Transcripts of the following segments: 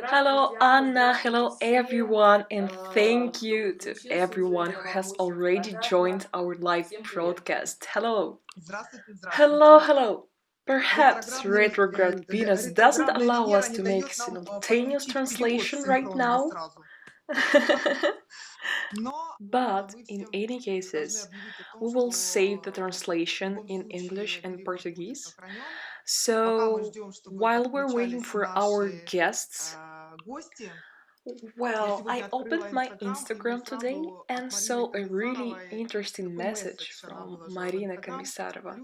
Hello, Anna. Hello, everyone, and thank you to everyone who has already joined our live broadcast. Hello. Hello, hello. Perhaps retrograde Venus doesn't allow us to make simultaneous translation right now. But in any cases, we will save the translation in English and Portuguese. So while we're waiting for our guests, well, I opened my Instagram today and saw a really interesting message from Marina Komisarova.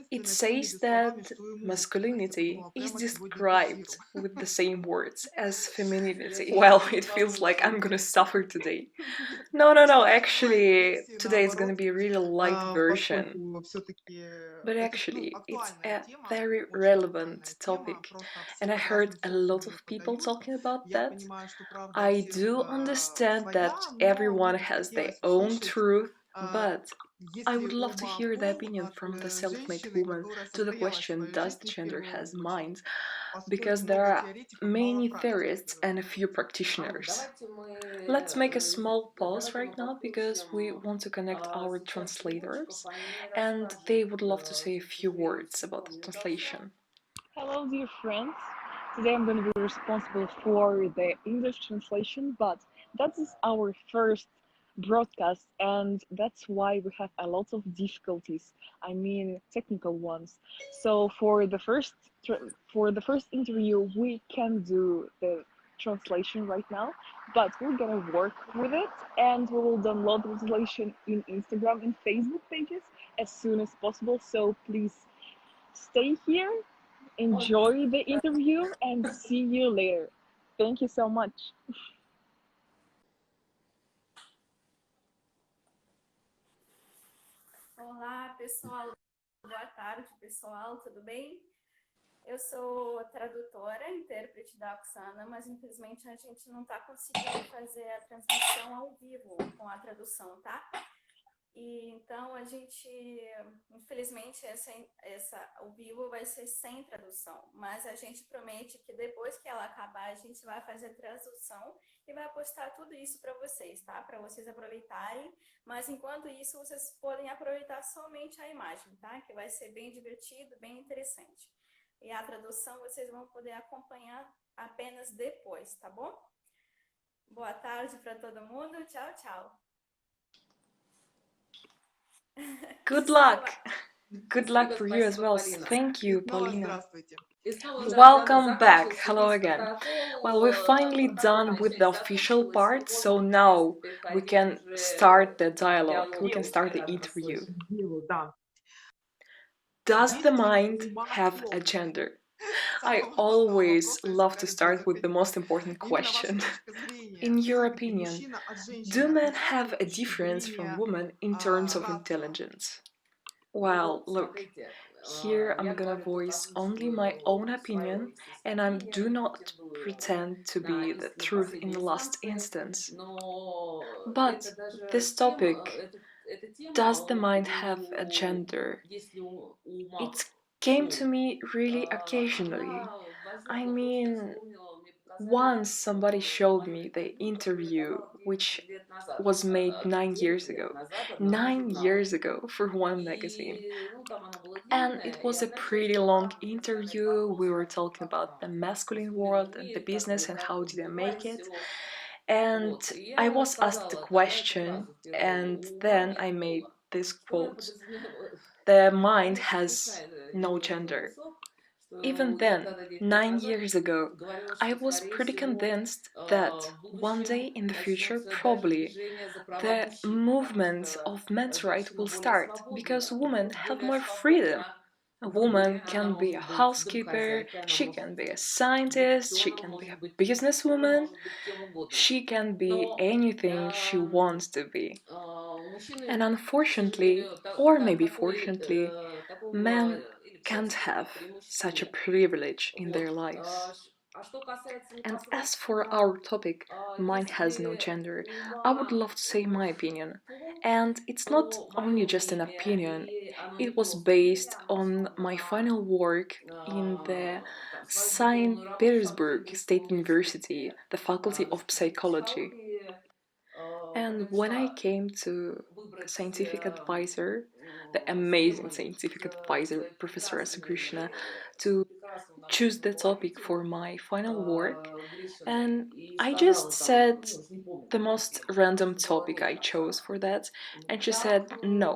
It says that masculinity is described with the same words as femininity. Well, it feels like I'm gonna suffer today. No, actually, today is gonna be a really light version. But actually, it's a very relevant topic, and I heard a lot of people talking about that. I do understand that everyone has their own truth, but I would love to hear the opinion from the self-made woman to the question, does the gender has minds? Because there are many theorists and a few practitioners. Let's make a small pause right now because we want to connect our translators and they would love to say a few words about the translation. Hello, dear friends. Today I'm going to be responsible for the English translation, but that is our first broadcast, and that's why we have a lot of difficulties. I mean, technical ones. So for the first interview, we can do the translation right now, but we're gonna work with it, and we will download the translation in Instagram and Facebook pages as soon as possible. So please stay here, enjoy the interview, and see you later. Thank you so much. Olá, pessoal. Boa tarde, pessoal. Tudo bem? Eu sou tradutora, intérprete da Oxana, mas infelizmente a gente não está conseguindo fazer a transmissão ao vivo com a tradução, tá? E então a gente, infelizmente, o vivo vai ser sem tradução, mas a gente promete que depois que ela acabar, a gente vai fazer a tradução e vai postar tudo isso para vocês, tá? Para vocês aproveitarem, mas enquanto isso, vocês podem aproveitar somente a imagem, tá? Que vai ser bem divertido, bem interessante. E a tradução vocês vão poder acompanhar apenas depois, tá bom? Boa tarde para todo mundo. Tchau, tchau. Good luck! Good luck for you as well. Thank you, Paulina. Welcome back. Hello again. Well, we're finally done with the official part, so now we can start the dialogue. We can start the interview. Does the mind have a gender? I always love to start with the most important question. In your opinion, do men have a difference from women in terms of intelligence? Well, look, here I'm gonna voice only my own opinion and I do not pretend to be the truth in the last instance. But this topic, does the mind have a gender? It came to me really occasionally. I mean, once somebody showed me the interview which was made 9 years ago. 9 years ago for one magazine. And it was a pretty long interview. We were talking about the masculine world and the business and how did I make it. And I was asked the question, and then I made this quote: the mind has no gender. Even then, 9 years ago, I was pretty convinced that one day in the future, probably, the movement of men's rights will start because women have more freedom. A woman can be a housekeeper, she can be a scientist, she can be a businesswoman, she can be anything she wants to be. And unfortunately, or maybe fortunately, men can't have such a privilege in their lives. And as for our topic, mine has no gender, I would love to say my opinion. And it's not only just an opinion, it was based on my final work in the St. Petersburg State University, the Faculty of Psychology. And when I came to scientific advisor, the amazing scientific advisor, Professor Asa Krishna, to choose the topic for my final work, and I just said the most random topic I chose for that, and she said, "No,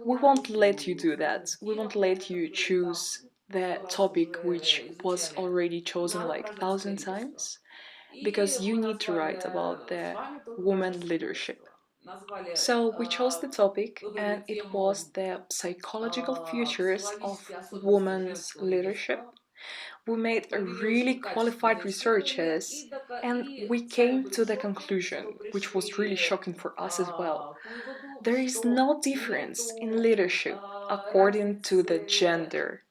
we won't let you do that. We won't let you choose the topic which was already chosen like 1,000 times because you need to write about the woman leadership." So we chose the topic, and it was the psychological futures of women's leadership. We made a really qualified researches, and we came to the conclusion, which was really shocking for us as well. There is no difference in leadership according to the gender.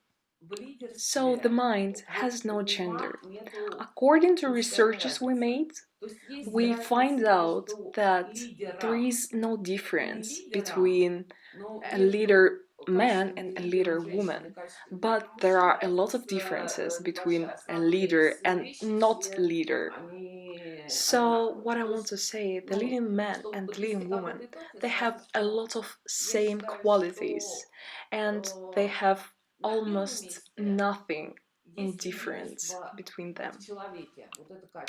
So the mind has no gender. According to researches we made, we find out that there is no difference between a leader man and a leader woman, but there are a lot of differences between a leader and not leader. So what I want to say, the leading man and the leading woman, they have a lot of same qualities, and they have almost nothing in difference between them.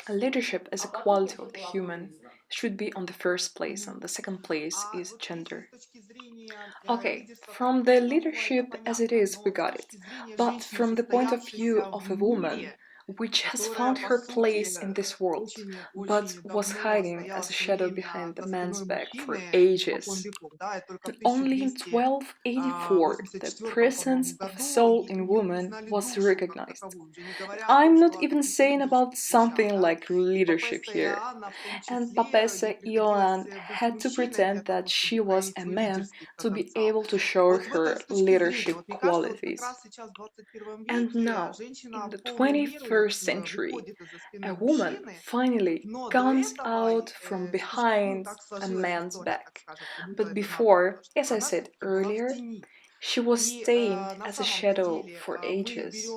Leadership as a quality of the human should be on the first place, and the second place is gender. Okay, from the leadership as it is, we got it. But from the point of view of a woman, which has found her place in this world, but was hiding as a shadow behind the man's back for ages. And only in 1284 the presence of a soul in woman was recognized. And I'm not even saying about something like leadership here. And Papessa Ioan had to pretend that she was a man to be able to show her leadership qualities. And now, in the 21st century, a woman finally comes out from behind a man's back. But before, as I said earlier, she was staying as a shadow for ages.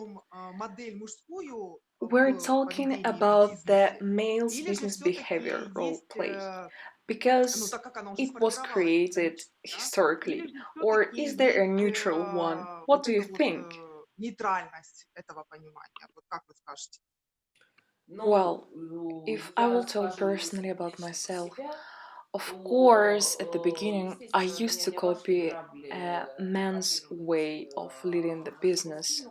We're talking about the male's business behavior role play because it was created historically, or is there a neutral one? What do you think? Well, if I will tell personally about myself, of course, at the beginning, I used to copy a man's way of leading the business,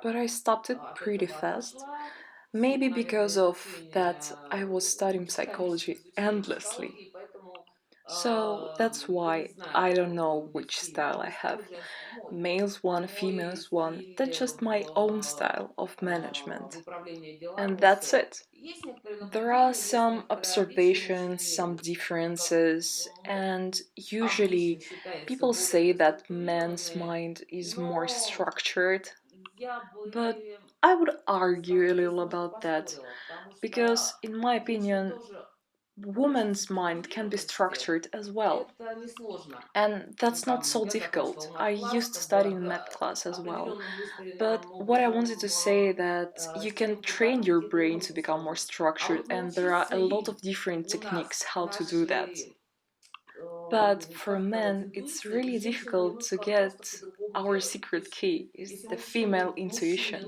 but I stopped it pretty fast. Maybe because of that, I was studying psychology endlessly. So that's why I don't know which style I have. Males one, females one, that's just my own style of management. And that's it. There are some observations, some differences, and usually people say that man's mind is more structured, but I would argue a little about that because, in my opinion, woman's mind can be structured as well. And that's not so difficult. I used to study in math class as well. But what I wanted to say that you can train your brain to become more structured, and there are a lot of different techniques how to do that. But for men, it's really difficult to get our secret key is the female intuition.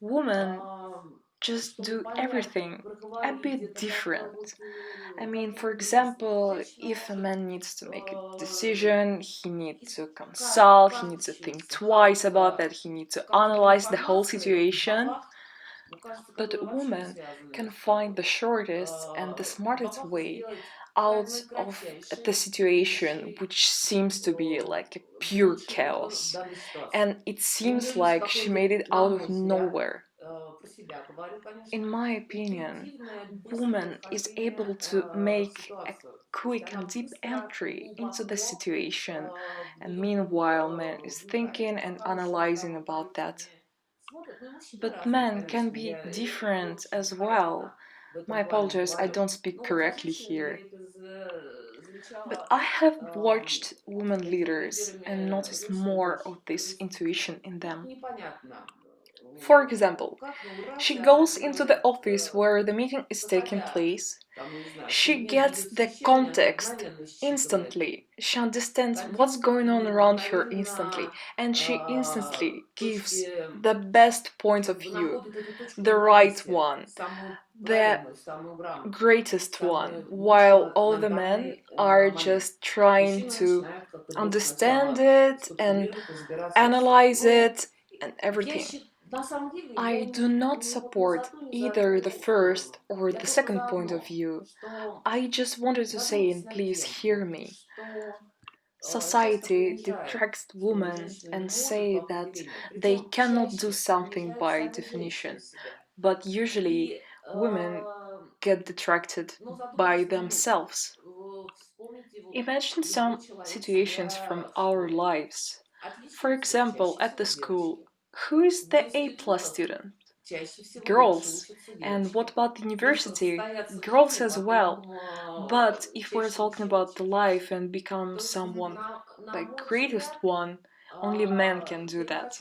Women just do everything a bit different. I mean, for example, if a man needs to make a decision, he needs to consult, he needs to think twice about that, he needs to analyze the whole situation. But a woman can find the shortest and the smartest way out of the situation, which seems to be like a pure chaos. And it seems like she made it out of nowhere. In my opinion, woman is able to make a quick and deep entry into the situation, and meanwhile man is thinking and analyzing about that. But men can be different as well. My apologies, I don't speak correctly here. But I have watched women leaders and noticed more of this intuition in them. For example, she goes into the office where the meeting is taking place. She gets the context instantly. She understands what's going on around her instantly, and she instantly gives the best point of view, the right one, the greatest one, while all the men are just trying to understand it and analyze it and everything. I do not support either the first or the second point of view. I just wanted to say, and please hear me. Society detracts women and say that they cannot do something by definition, but usually women get detracted by themselves. Imagine some situations from our lives. For example, at the school, who is the A plus student? Girls. And what about the university? Girls as well. But if we're talking about the life and become someone, the greatest one, only men can do that.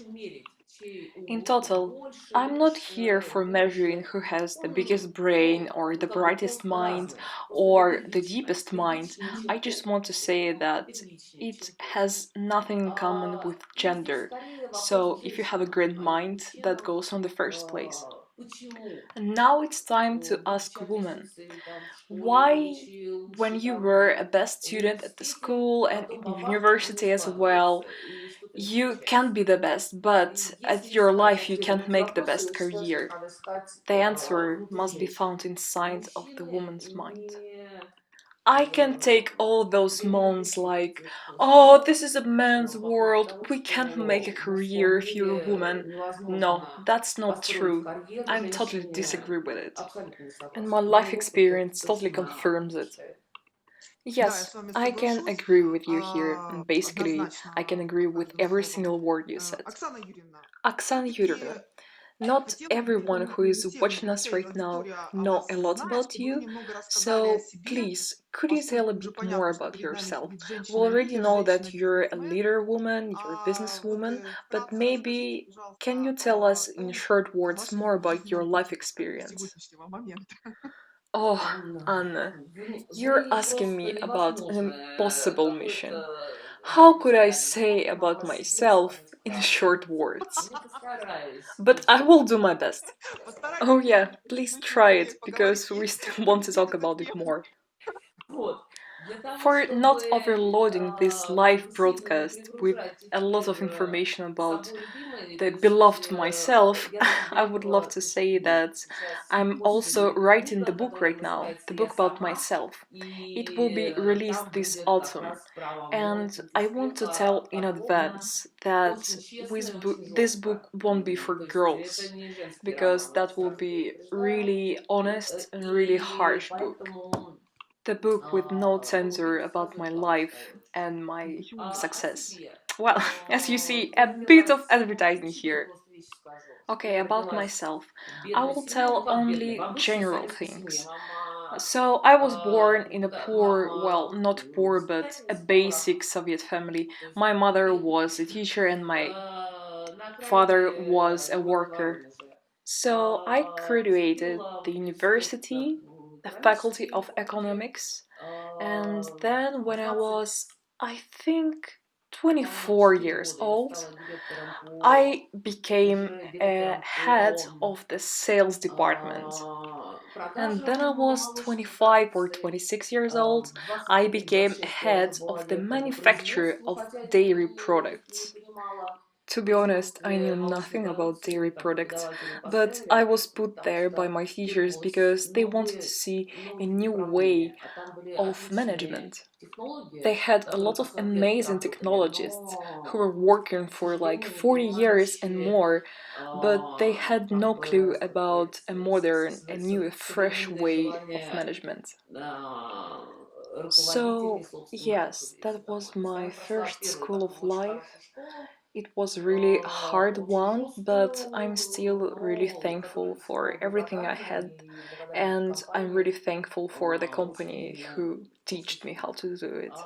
In total, I'm not here for measuring who has the biggest brain or the brightest mind or the deepest mind. I just want to say that it has nothing in common with gender. So if you have a great mind, that goes on the first place. And now it's time to ask women why, when you were a best student at the school and in university as well, you can't be the best, but at your life you can't make the best career. The answer must be found inside of the woman's mind. I can take all those moans like, oh, this is a man's world, we can't make a career if you're a woman. No, that's not true. I totally disagree with it. And my life experience totally confirms it. Да, я Yes, с вами I can соглашусь, agree with you here, and basically, I can однозначно, agree with every безусловно. single word you said. Оксана Юрьевна, Oksana все-таки Yurevna, not хотела бы everyone немного who is комментировать, watching хотя us right now аудитория о know вас a lot знает, about чтобы вы you, немного рассказали о so себе, please, could you tell a поскольку уже bit more понятно, что about перед нами yourself? сидит We already женщина-лидер, know that you're a женщина-бизнесмен, leader woman, you're a а вот businesswoman, but вкратце расскажите, maybe can пожалуйста, you tell о us in том, short о words вашем more about your жизненном life пути, скажем, experience? сегодняшнего момента. Oh, Anna, you're asking me about an impossible mission. How could I say about myself in short words? But I will do my best. Oh Постарайтесь, yeah, please try it, because поговорите we и still want to talk перейдите к about it теме. more. For not overloading this live broadcast with a lot of information about the beloved myself, I would love to say that I'm also writing the book right now, the book about myself. It will be released this autumn, and I want to tell in advance that this book won't be for girls, because that will be really honest and really harsh book. The book with no censor about my life and my success. Well, as you see, a bit of advertising here. Okay, about myself. I will tell only general things. So, I was born in a poor, well, not poor, but a basic Soviet family. My mother was a teacher and my father was a worker. So, I graduated the university, the faculty of economics, and then when I was, I think, 24 years old, I became a head of the sales department. And then I was 25 or 26 years old, I became a head of the manufacture of dairy products. To be honest, I knew nothing about dairy products, but I was put there by my teachers because they wanted to see a new way of management. They had a lot of amazing technologists who were working for like 40 years and more, but they had no clue about a modern, a new, a fresh way of management. So, yes, that was my first school of life. It was really a hard one, but I'm still really thankful for everything I had, and I'm really thankful for the company who taught me how to do it.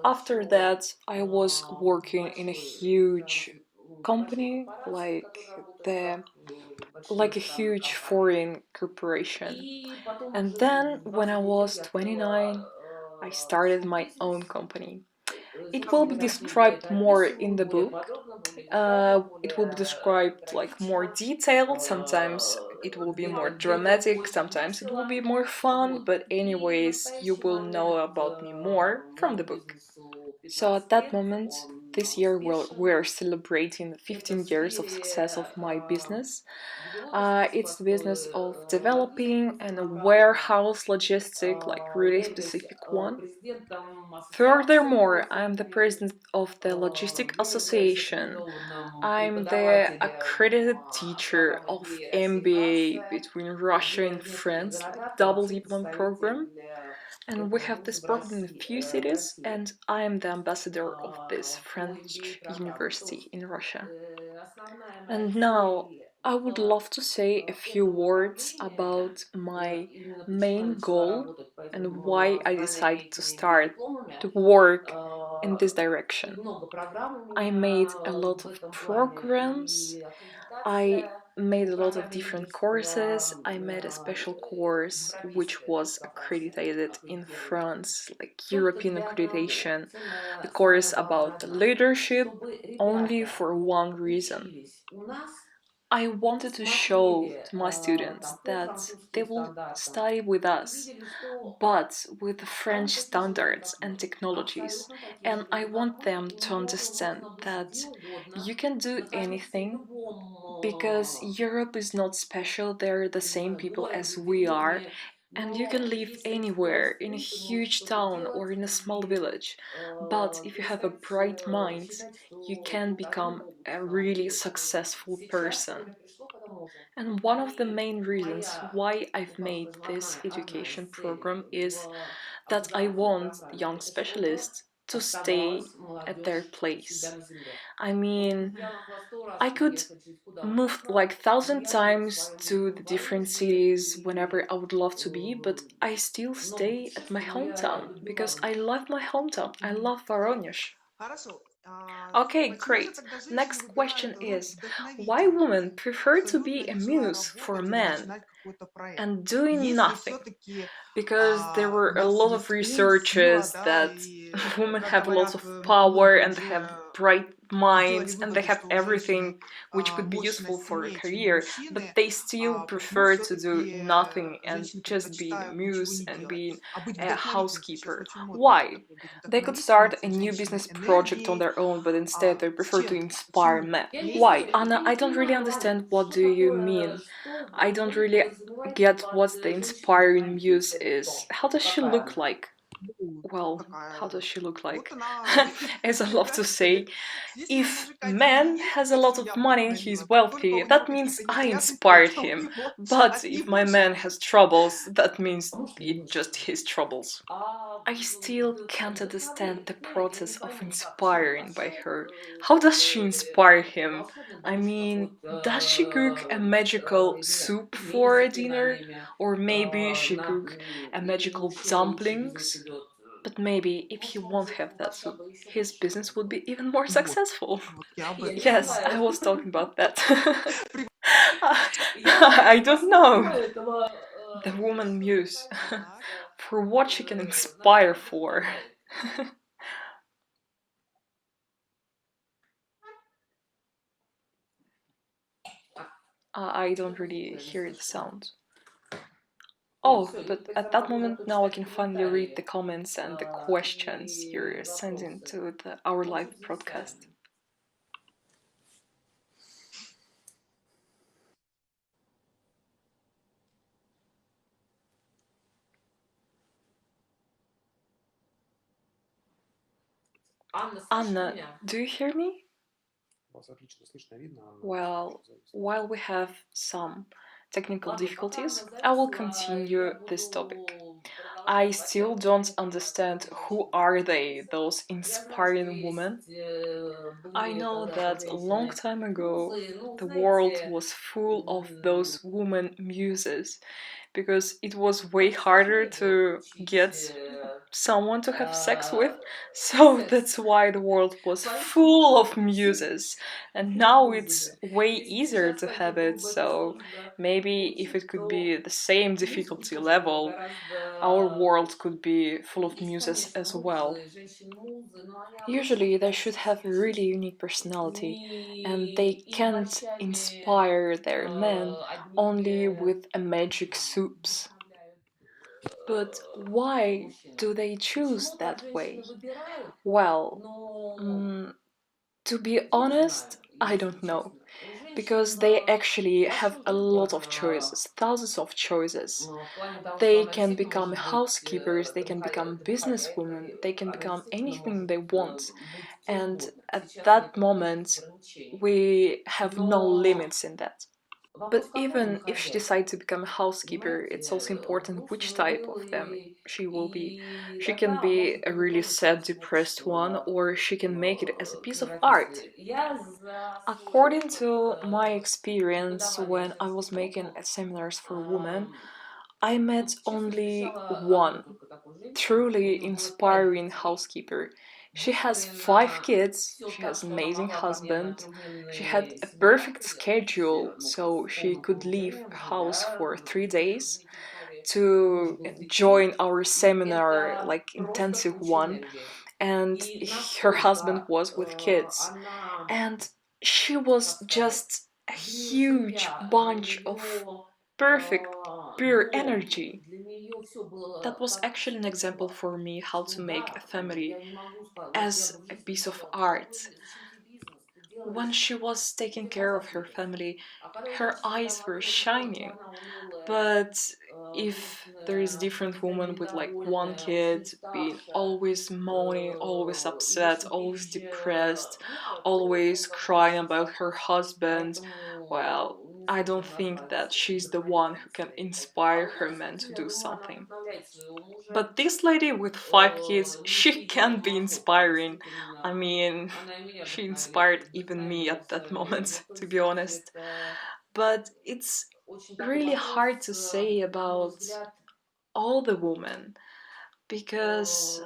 After that, I was working in a huge company, the like a huge foreign corporation. And then when I was 29, I started my own company. It will be described more in the book. It will be described like more detailed. Sometimes it will be more dramatic. Sometimes it will be more fun. But anyways, you will know about me more from the book. So at that moment, this year we're celebrating 15 years of success of my business. It's the business of developing and a warehouse logistic, like really specific one. Furthermore, I'm the president of the Logistic Association. I'm the accredited teacher of MBA between Russia and France, like double diploma program. And we have this program in a few cities, and I am the ambassador of this French university in Russia. And now I would love to say a few words about my main goal and why I decided to start to work in this direction. I made a lot of programs. I made a lot of different courses. I made a special course which was accredited in France, like European accreditation, the course about leadership, only for one reason. I wanted to show to my students that they will study with us, but with the French standards and technologies. And I want them to understand that you can do anything because Europe is not special, they're the same people as we are, and you can live anywhere, in a huge town or in a small village. But if you have a bright mind, you can become a really successful person. And one of the main reasons why I've made this education program is that I want young specialists to stay at their place. I mean, I could move like 1,000 times to the different cities whenever I would love to be, but I still stay at my hometown because I love my hometown. I Мгм. love Voronezh. Хорошо. Okay, Почему great. тогда женщины Next question выбирают роль is why вдохновительницы? women prefer to Абсолютно be a не желая muse for работать или men начинать какой-то проект. and doing Если nothing? все-таки Because there у were a нас lot of есть ум, sила, researches да, that и, women как have lots говорят, of power многие and have уже bright сделали minds and they выводы, have что у женщины everything which could be мощно useful for a сильнее, чем у career, but мужчины, they still почему prefer to do все-таки nothing and женщины just being a предпочитают ничего muse не and делать, being а быть a вдохновительницей? Сейчас housekeeper. очень модно Why? все-таки быть They could start a вдохновительницей, new женщиной business project on энергии. their own, but instead they С prefer to чем? inspire Почему? men. Есть Why? Anna, I don't really understand what do you mean. I don't really get what the inspiring muse is. How does she look like? ну, Well, how такая... does she look Вот like? она As I love to say, говорит, если у if мужика деньги man есть, has a то lot все, of я money and вдохновила. he's Как только wealthy, у него that means какие-то I неприятности, inspired я у him. него But if my отниму. man has troubles, that means it's just his troubles. I still can't understand the process of inspiring by her. How does she inspire him? I mean, does she cook a magical soup for a dinner? Or maybe she cook a magical dumplings? But maybe if he won't have that soup, his business would be even more Вот, successful. вот я об этом и Yes, I говорю. was talking about that. I don't know. The woman muse. Так. For what she can inspire for. I don't really hear the sound. Oh, but at that moment now I can finally read the comments and the questions you're sending to our live broadcast. Anna, do you hear me? Well, while we have some technical difficulties, I will continue this topic. I still don't understand who are they, those inspiring women. I know that a long time ago the world was full of those woman muses because it was way harder to get someone to have sex with. So that's why the world was full of muses. And now it's way easier to have it. So maybe if it could be the same difficulty level, our world could be full of muses as well. Usually, they should have a really unique personality, and they can't inspire their men only with a magic soups. But why do they choose that way? Well, to be honest, I don't know. Because they actually have a lot of choices, thousands of choices. They can become housekeepers, they can become businesswomen, they can become anything they want. And at that moment, we have no limits in that. But even if she decides to become a housekeeper, it's also important which type of them she will be. She can be a really sad, depressed one, or she can make it as a piece of art. According to my experience when I was making seminars for women, I met only one truly inspiring housekeeper. She has 5 kids, she has an amazing husband, she had a perfect schedule so she could leave her house for 3 days to join our seminar, like intensive one, and her husband was with kids. And she was just a huge bunch of perfect, pure energy. That was actually an example for me how to make a family as a piece of art. When she was taking care of her family, her eyes were shining. But if there is different woman with like one kid being always moaning, always upset, always depressed, always crying about her husband, well, I don't think that she's the one who can inspire her man to do something. But this lady with 5 kids, she can be inspiring. I mean, she inspired even me at that moment, to be honest. But it's really hard to say about all the women because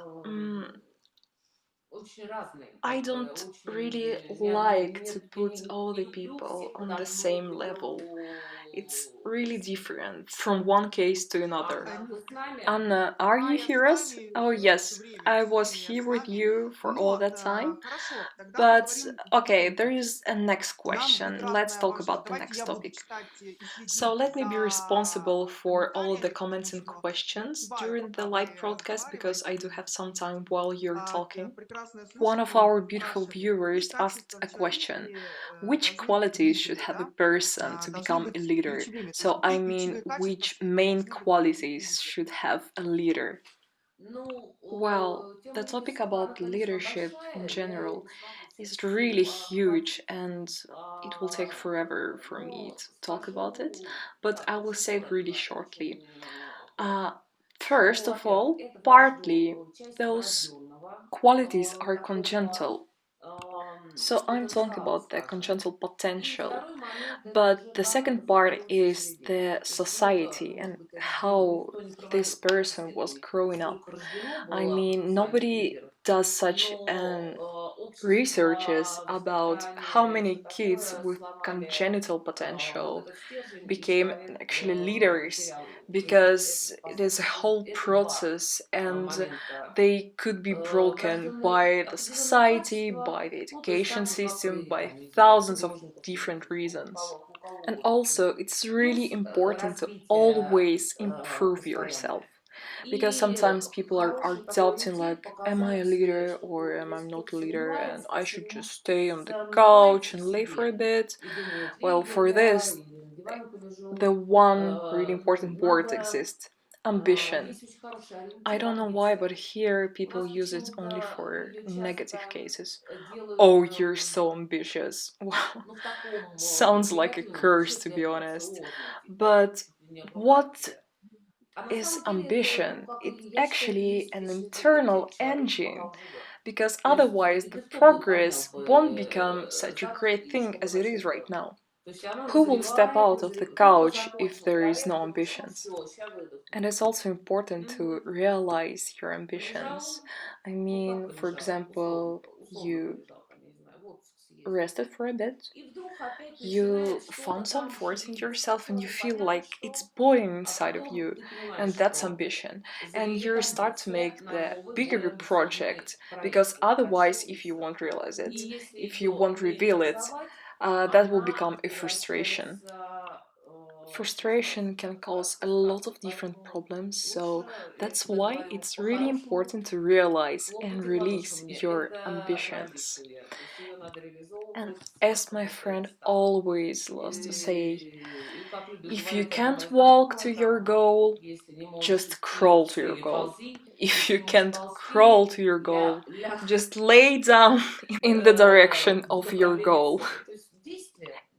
I don't really like to put all the people on the same level. It's really different from one case to another. Anna, are you heroes? Oh, yes, I was here with you for all that time. But okay, there is a next question. Let's talk about the next topic. So let me be responsible for all of the comments and questions during the live broadcast because I do have some time while you're talking. One of our beautiful viewers asked a question. Which qualities should have a person to become a leader? So, I mean, which main qualities should have a leader? Well, the topic about leadership in general is really huge and it will take forever for me to talk about it, but I will say it really shortly. Uh, First of all, partly those qualities are congenital. So I'm talking about the congenital potential. But the second part is the society and how this person was growing up. I mean, nobody does such an researches about how many kids with congenital potential became actually leaders because it is a whole process and they could be broken by the society, by the education system, by thousands of different reasons. And also, it's really important to always improve yourself because sometimes people are doubting like am I a leader or am I not a leader and I should just stay on the couch and lay for a bit. Well, for this the one really important word exists: ambition. I don't know why, but here people use it only for negative cases. Oh, you're so ambitious. Wow, sounds like a curse to be honest. But what is ambition. It's actually an internal engine, because otherwise the progress won't become such a great thing as it is right now. Who will step out of the couch if there is no ambitions? And it's also important to realize your ambitions. I mean, for example, you rested for a bit, you found some force in yourself and you feel like it's boiling inside of you, and that's ambition. And you start to make the bigger project, because otherwise, if you won't realize it, if you won't reveal it, that will become a frustration. Frustration can cause a lot of different problems, so that's why it's really important to realize and release your ambitions. And as my friend always loves to say, if you can't walk to your goal, just crawl to your goal. If you can't crawl to your goal, just lay down in the direction of your goal.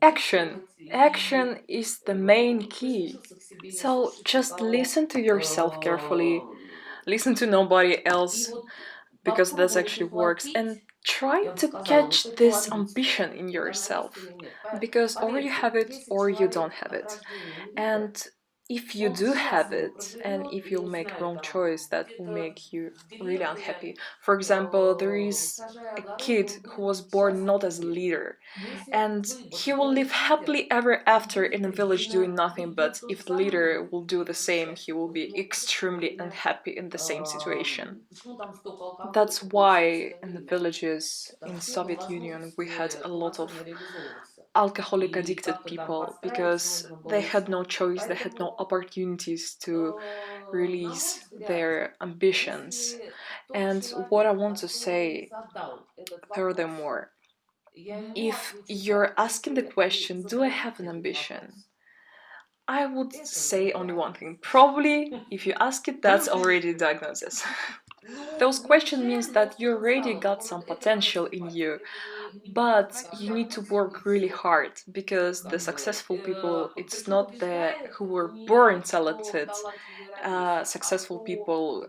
Action. Action is the main key. So just listen to yourself carefully, listen to nobody else, because this actually works, and try to catch this ambition in yourself, because or you have it or you don't have it. And if you do have it, and if you'll make wrong choice that will make you really unhappy. For example, there is a kid who was born not as a leader, and he will live happily ever after in a village doing nothing, but if the leader will do the same, he will be extremely unhappy in the same situation. That's why in the villages in Soviet Union we had a lot of alcoholic addicted people, because they had no choice, they had no opportunities to release their ambitions. And what I want to say furthermore, if you're asking the question, do I have an ambition? I would say only one thing. Probably, if you ask it, that's already a diagnosis. Those question means that you already got some potential in you, but you need to work really hard, because the successful people, it's not the who were born talented. Successful people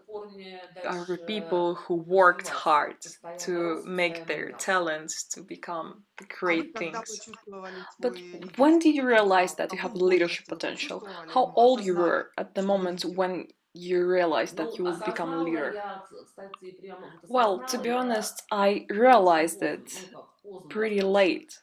are the people who worked hard to make their talents to become the great things. But when did you realize that you have leadership potential? How old you were at the moment when you realized that you would become a leader? Well, to be honest, I realized it pretty late.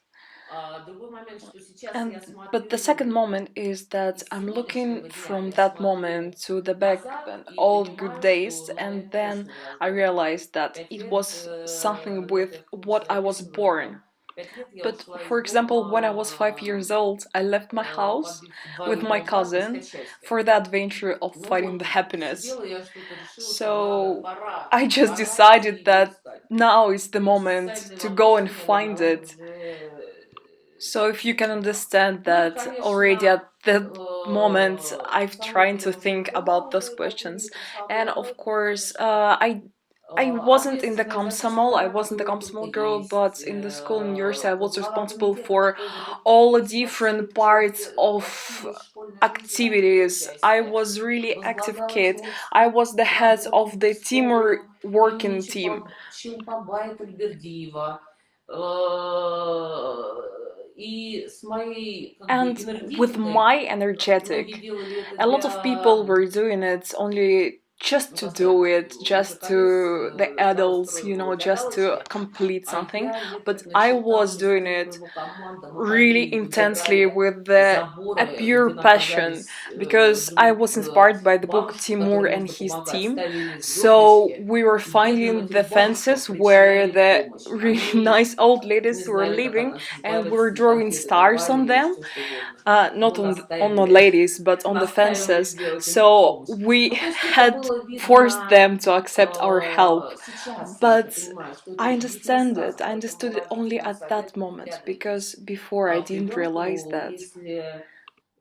And but the second moment is that I'm looking from that moment to the back and old good days, and then I realized that it was something with what I was born. But for example, when I was 5 years old, I left my house with my cousin for the adventure of finding the happiness. So I just decided that now is the moment to go and find it. So if you can understand that already at that moment, I've tried to think about those questions, and of course, I wasn't in the Komsomol, I wasn't the Komsomol girl, but in the school in Yersey, I was responsible for all the different parts of activities. I was really active kid. I was the head of the teamwork working team. And with my energetic, a lot of people were doing it only just to do it, just to the adults, just to complete something. But I was doing it really intensely with a pure passion, because I was inspired by the book Timur and his team. So we were finding the fences where the really nice old ladies were living, and we were drawing stars on them, not on the ladies, but on the fences. So we had forced them to accept our help. But I understand it. I understood it only at that moment, because before I didn't realize that.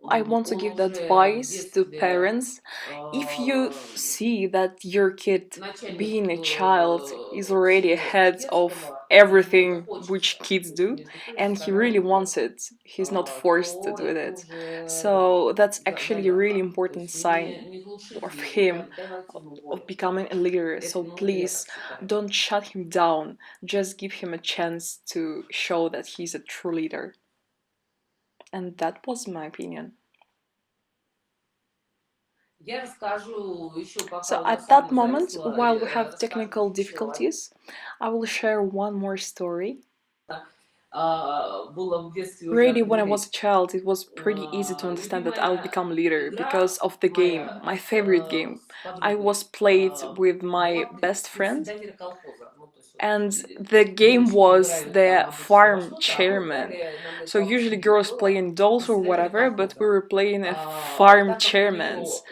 I want to give the advice to parents. If you see that your kid, being a child, is already ahead of everything which kids do, and he really wants it. He's not forced to do it. So that's actually a really important sign of him, of becoming a leader. So please don't shut him down, just give him a chance to show that he's a true leader. And that was my opinion. So at that moment, while we have technical difficulties, I will share one more story. Really, when I was a child, it was pretty easy to understand that I'll become leader because of the game, my favorite game. I was played with my best friend, and the game was the farm chairman. So usually girls play in dolls or whatever, but we were playing a farm chairman's.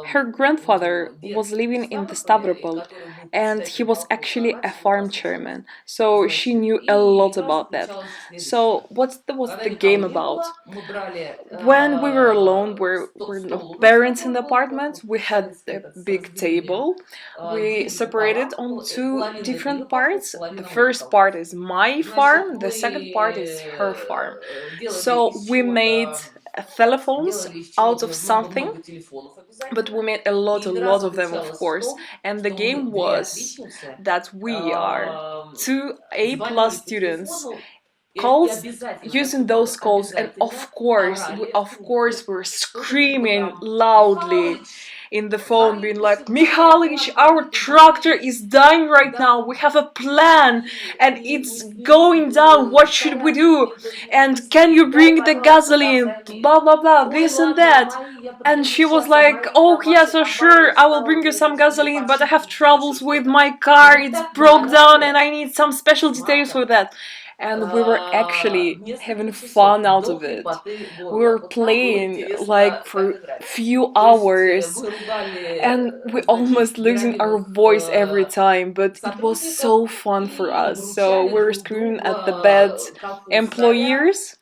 Her grandfather was living in the Stavropol, and he was actually a farm chairman, so she knew a lot about that. So what was the game about? When we were alone, we're no parents in the apartment, we had a big table. We separated on two different parts. The first part is my farm, the second part is her farm. So we made telephones out of something, but we made a lot of them, of course. And the game was that we are two A+ students calls, using those calls, and of course we're screaming loudly in the phone, being like, Mihalich, our tractor is dying right now, we have a plan and it's going down, what should we do, and can you bring the gasoline, blah blah blah, this and that. And she was like, oh yes, so sure, I will bring you some gasoline, but I have troubles with my car, it's broke down and I need some special details for that. And we were actually having fun out of it. We were playing like for a few hours, and we almost losing our voice every time, but it was so fun for us. So we were screaming at the bad employers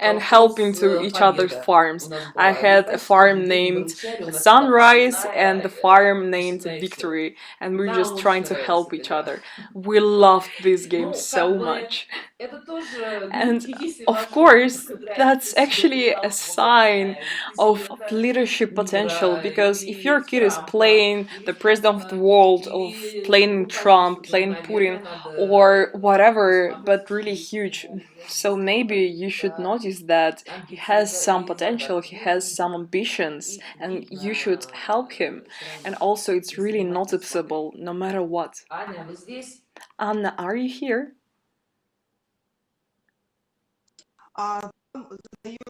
and helping to each other's farms. I had a farm named Sunrise and the farm named Victory, and we were just trying to help each other. We loved this game so much. And of course, that's actually a sign of leadership potential, because if your kid is playing the president of the world, of playing Trump, playing Putin, or whatever, but really huge, so maybe you should notice that he has some potential, he has some ambitions, and you should help him. And also, it's really noticeable no matter what. Anna, are you here?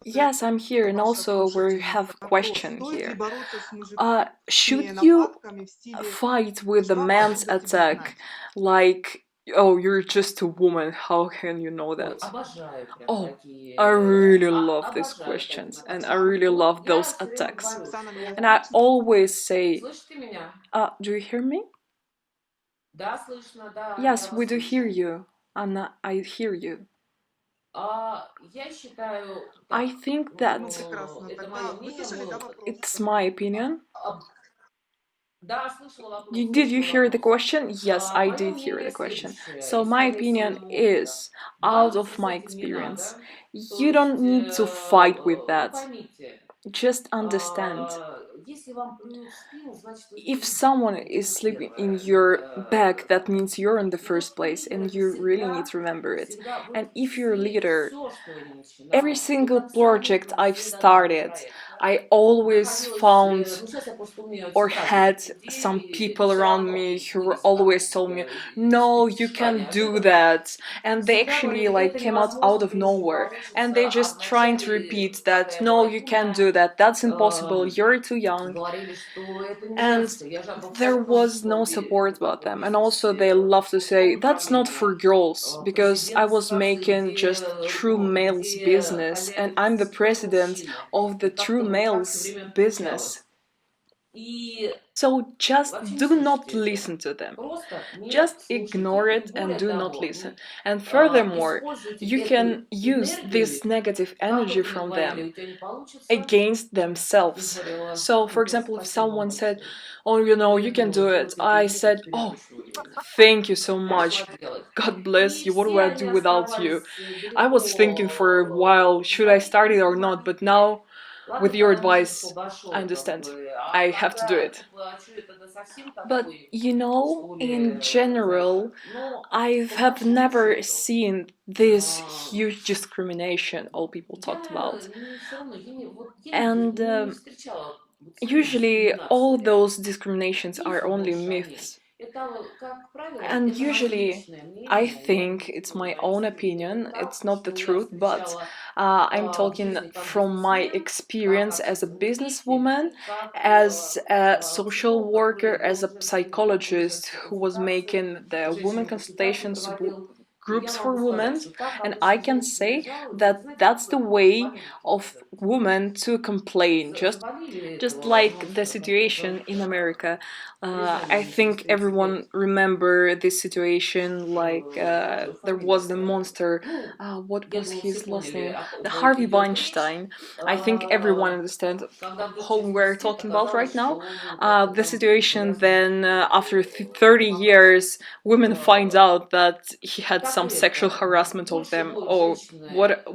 Yes, I'm here, and also we have a question here. Should you fight with the man's attack, like, oh, you're just a woman, how can you know that? Oh, I really love these questions, and I really love those attacks. And I always say, do you hear me? Yes, we do hear you, Anna, I hear you. I think that it's my opinion. Did you hear the question? Yes, I did hear the question. So my opinion is, out of my experience, you don't need to fight with that. Just understand. If someone is sleeping in your bag, that means you're in the first place, and you really need to remember it. And if you're a leader, every single project I've started, I always found or had some people around me who were always telling me, no, you can't do that, and they actually like came out of nowhere, and they just trying to repeat that, no, you can't do that, that's impossible, you're too young. And there was no support about them. And also they love to say, that's not for girls, because I was making just true males business, and I'm the president of the true males business. So just вообще не do not слушайте эти. listen to them. Просто не Just слушайте. ignore И it and более do not того, listen. And furthermore, используйте you эту can use this энергию, negative как energy только мы from говорили, them у тебя не получится, against ты themselves. говорила, So, for супер, example, if спасибо вам someone said, большое. "Oh, you can do it," Делайте эти I уроки, said, теперь я "Oh, пишу время. thank you so Пошла much. делать. God bless И you. What все would I они do without you?" оставались I was thinking for a while, далеко should I start it позади, or not? But now, Ладно, with your когда мужик-то advice, I дошел, как understand. бы, I а have to do когда, it. типа, а чё это, да совсем But такой, in что ли, general, знаешь, ну, I по have большому never счету, seen this а, huge discrimination all people talked я about. не все равно, я не, вот, я And не встречала вот с ними usually, all дискриминации. those discriminations Где are их only больше они? myths. Это, как правило, And это мое usually, личное I мнение, я think не it's буду my own говорить opinion, it's так, not the что я truth, but встречала I'm в talking жизни как from my бизнесмен, как experience as a общественный businesswoman, деятель, как as a social психолог, worker, который as вел a psychologist женскую who was консультацию, making the women женщин-консультацию consultations проводил. И я groups for могу women, сказать, что так and обычно I can женщины say жалуются, это, that знаете, that's как the вот way заболели of каким-то, women to complain, заболели just этого like the монстра, situation in America. признали I ему через think 30 everyone лет, remember this situation, like there фамилия was the своя. monster. Ну, What я was думаю, все his last поняли, name? о The ком Harvey идет речь. Weinstein. I think everyone understands Когда вдруг who через we're 30 лет talking about right оказалось, now. что он как-то The там situation грязно then, after 30 years, women find out that he had так some и sexual это. harassment of Больше them. воют Oh, женщины,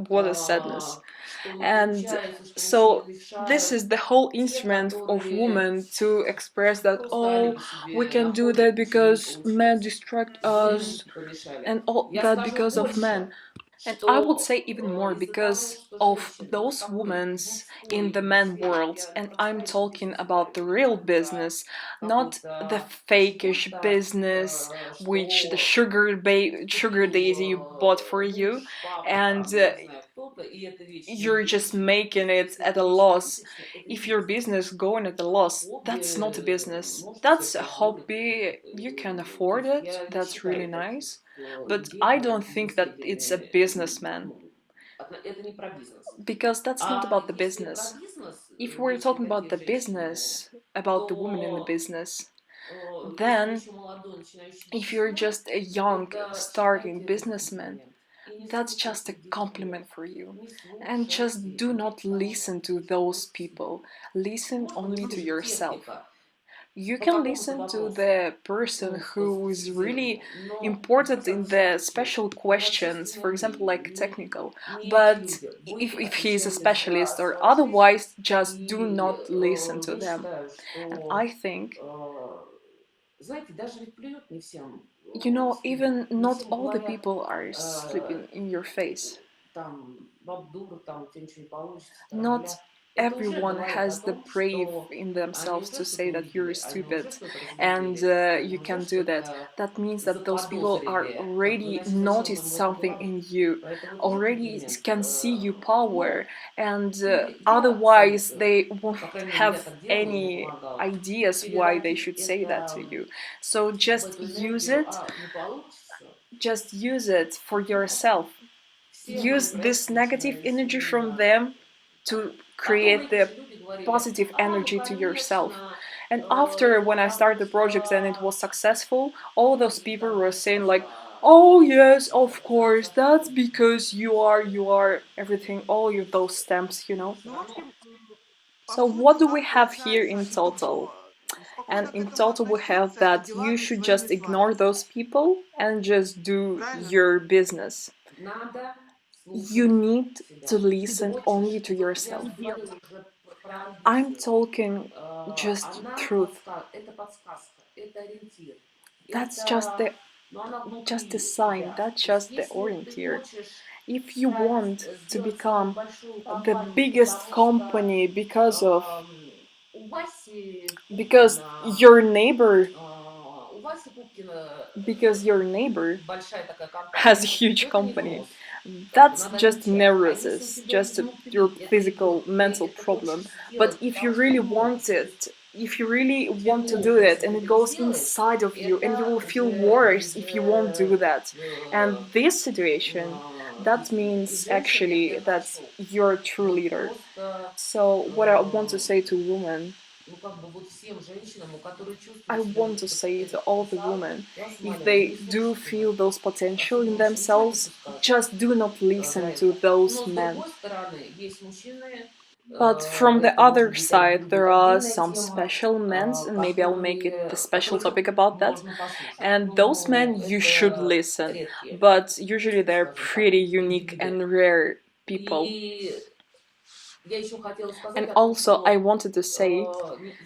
what a sadness. что не And получается, что мужчины so this решают. is the whole Те, instrument of которые women to express that, просто oh, алиби we себе can do that находят, ничего не because men получается. distract us, Мужики помешали. and all Я that скажу because of men. больше, And I would что say even more из-за того, because что of женщины в those такой women in the мужской man сфере, world, я and про I'm настоящий talking бизнес about говорю, the не real там за business, not the какой-то fakeish чего-то, business, which the что sugar daisy you bought for купил you, муж, папа, and там, я не знаю, кто-то, и это вечная you're just вещь. making it Если at эта a вещь loss. убыточная, это не If your бизнес. business going at a А loss, that's not a хобби business. может себе That's a позволить. hobby, you can То afford есть it, я не that's really считаю nice. таких But людей I прям don't think that it's a бизнесменами. businessman, Ну, это не про бизнес. because that's not А about the если про business. бизнес, If we're если talking about такие the женщины, business, about the woman in the то business, если вы then еще молодой начинающий if you're бизнесмен, just a young тогда starting считайте это businessman, комплимент. И не that's слушайте just a этих compliment дебилов. for you. Не And just слушайте do этих not listen to помойных those идиотов. people. Listen Просто only вы to же yourself. техника You по can какому-то listen to вопросу, the person ну, who is really специфизированному, но important будьте in the обязательно special в questions, for example, общественном like мнении. technical. Не эти But люди. Вы if he's a отвечаете за specialist or свою жизнь, otherwise, just do и not listen to я them. считаю, And что, I think, знаете, даже ведь плюют не всем в спину, even не not всем all the говорят, people are sleeping in your face. там, баб дура, там, у тебя ничего не получится, Not тра-ля-ля. Это уже everyone говорит о has the том, brave что in они themselves уже to что-то say that you're увидели, они уже stupid что-то and разглядели, они you уже can do that. что-то That means that those people are заподозрили, как бы already иначе зачем noticed нам в это something говорить. in you, Поэтому это уже already комплимент. can see you Но power, and я otherwise советую, they won't по крайней мере, я have так делала и мне any помогало, ideas why they переводить should say that to это you. So в just эту use энергию, it, не получится. just use it for Ну, пока. yourself. Все мои Use this проекты negative начинались energy from именно them так. to Потом create эти the же люди говорили, positive ну, energy to yourself. конечно, And after, when I started the project and it потому was что successful, all those и people там were дальше saying like, пошла "Oh yes, of course, концентрация. that's because you are everything, all of those stamps, you know." Ну, в общем, по So what сути, у do we нас have here получается, in что total? And спокойно к in этому total, we have относиться и that you делами should своими just ignore славиться. those people and just do Правильно? your business. Надо You слушать need себя. to Ты listen only хочешь, to вот я yourself. говорила уже про I'm амбицию. talking just Она truth. это подсказка, это ориентир. That's Это, но она just a внутри sign, тебя. that's То есть, just the если ты orienteer. хочешь If you want to сделать самую become большую the компанию, biggest потому что company у Васи because Пупкина, your neighbor у Васи Пупкина because your neighbor большая такая has a компания, huge то это не company. вброс. Как бы That's надо just ориентир. А если у neurosis, тебя just your изнутри это physical, идет, ты mental это problem. хочешь But сделать, if you потому что really ты можешь. want То есть it, if you really тебе want to do плохо, it если and ты it это не goes сделаешь, inside of you and you will это feel worse if you won't do уже that. And this situation, that means известен я actually где that пошел. you're a true Вот leader. просто So what I want to say to women, ну, как бы вот всем женщинам, у которых I чувствуют себя want вот to под say to all the потенциал, women, if рассматривать, they не do слушать feel его. those potential in Потому что ничего не themselves, пускать just do not listen за to это. those Но с men. другой стороны, есть мужчины, But from the это может other быть, side, будет there are отдельная some тема, special men, and maybe I'll make it the special которых topic about that. можно послушать. And those men, Но you should это listen. редкие, But usually they're скажем так, pretty unique индивиды. and rare people. И я еще хотела сказать And о том, also, I что wanted to say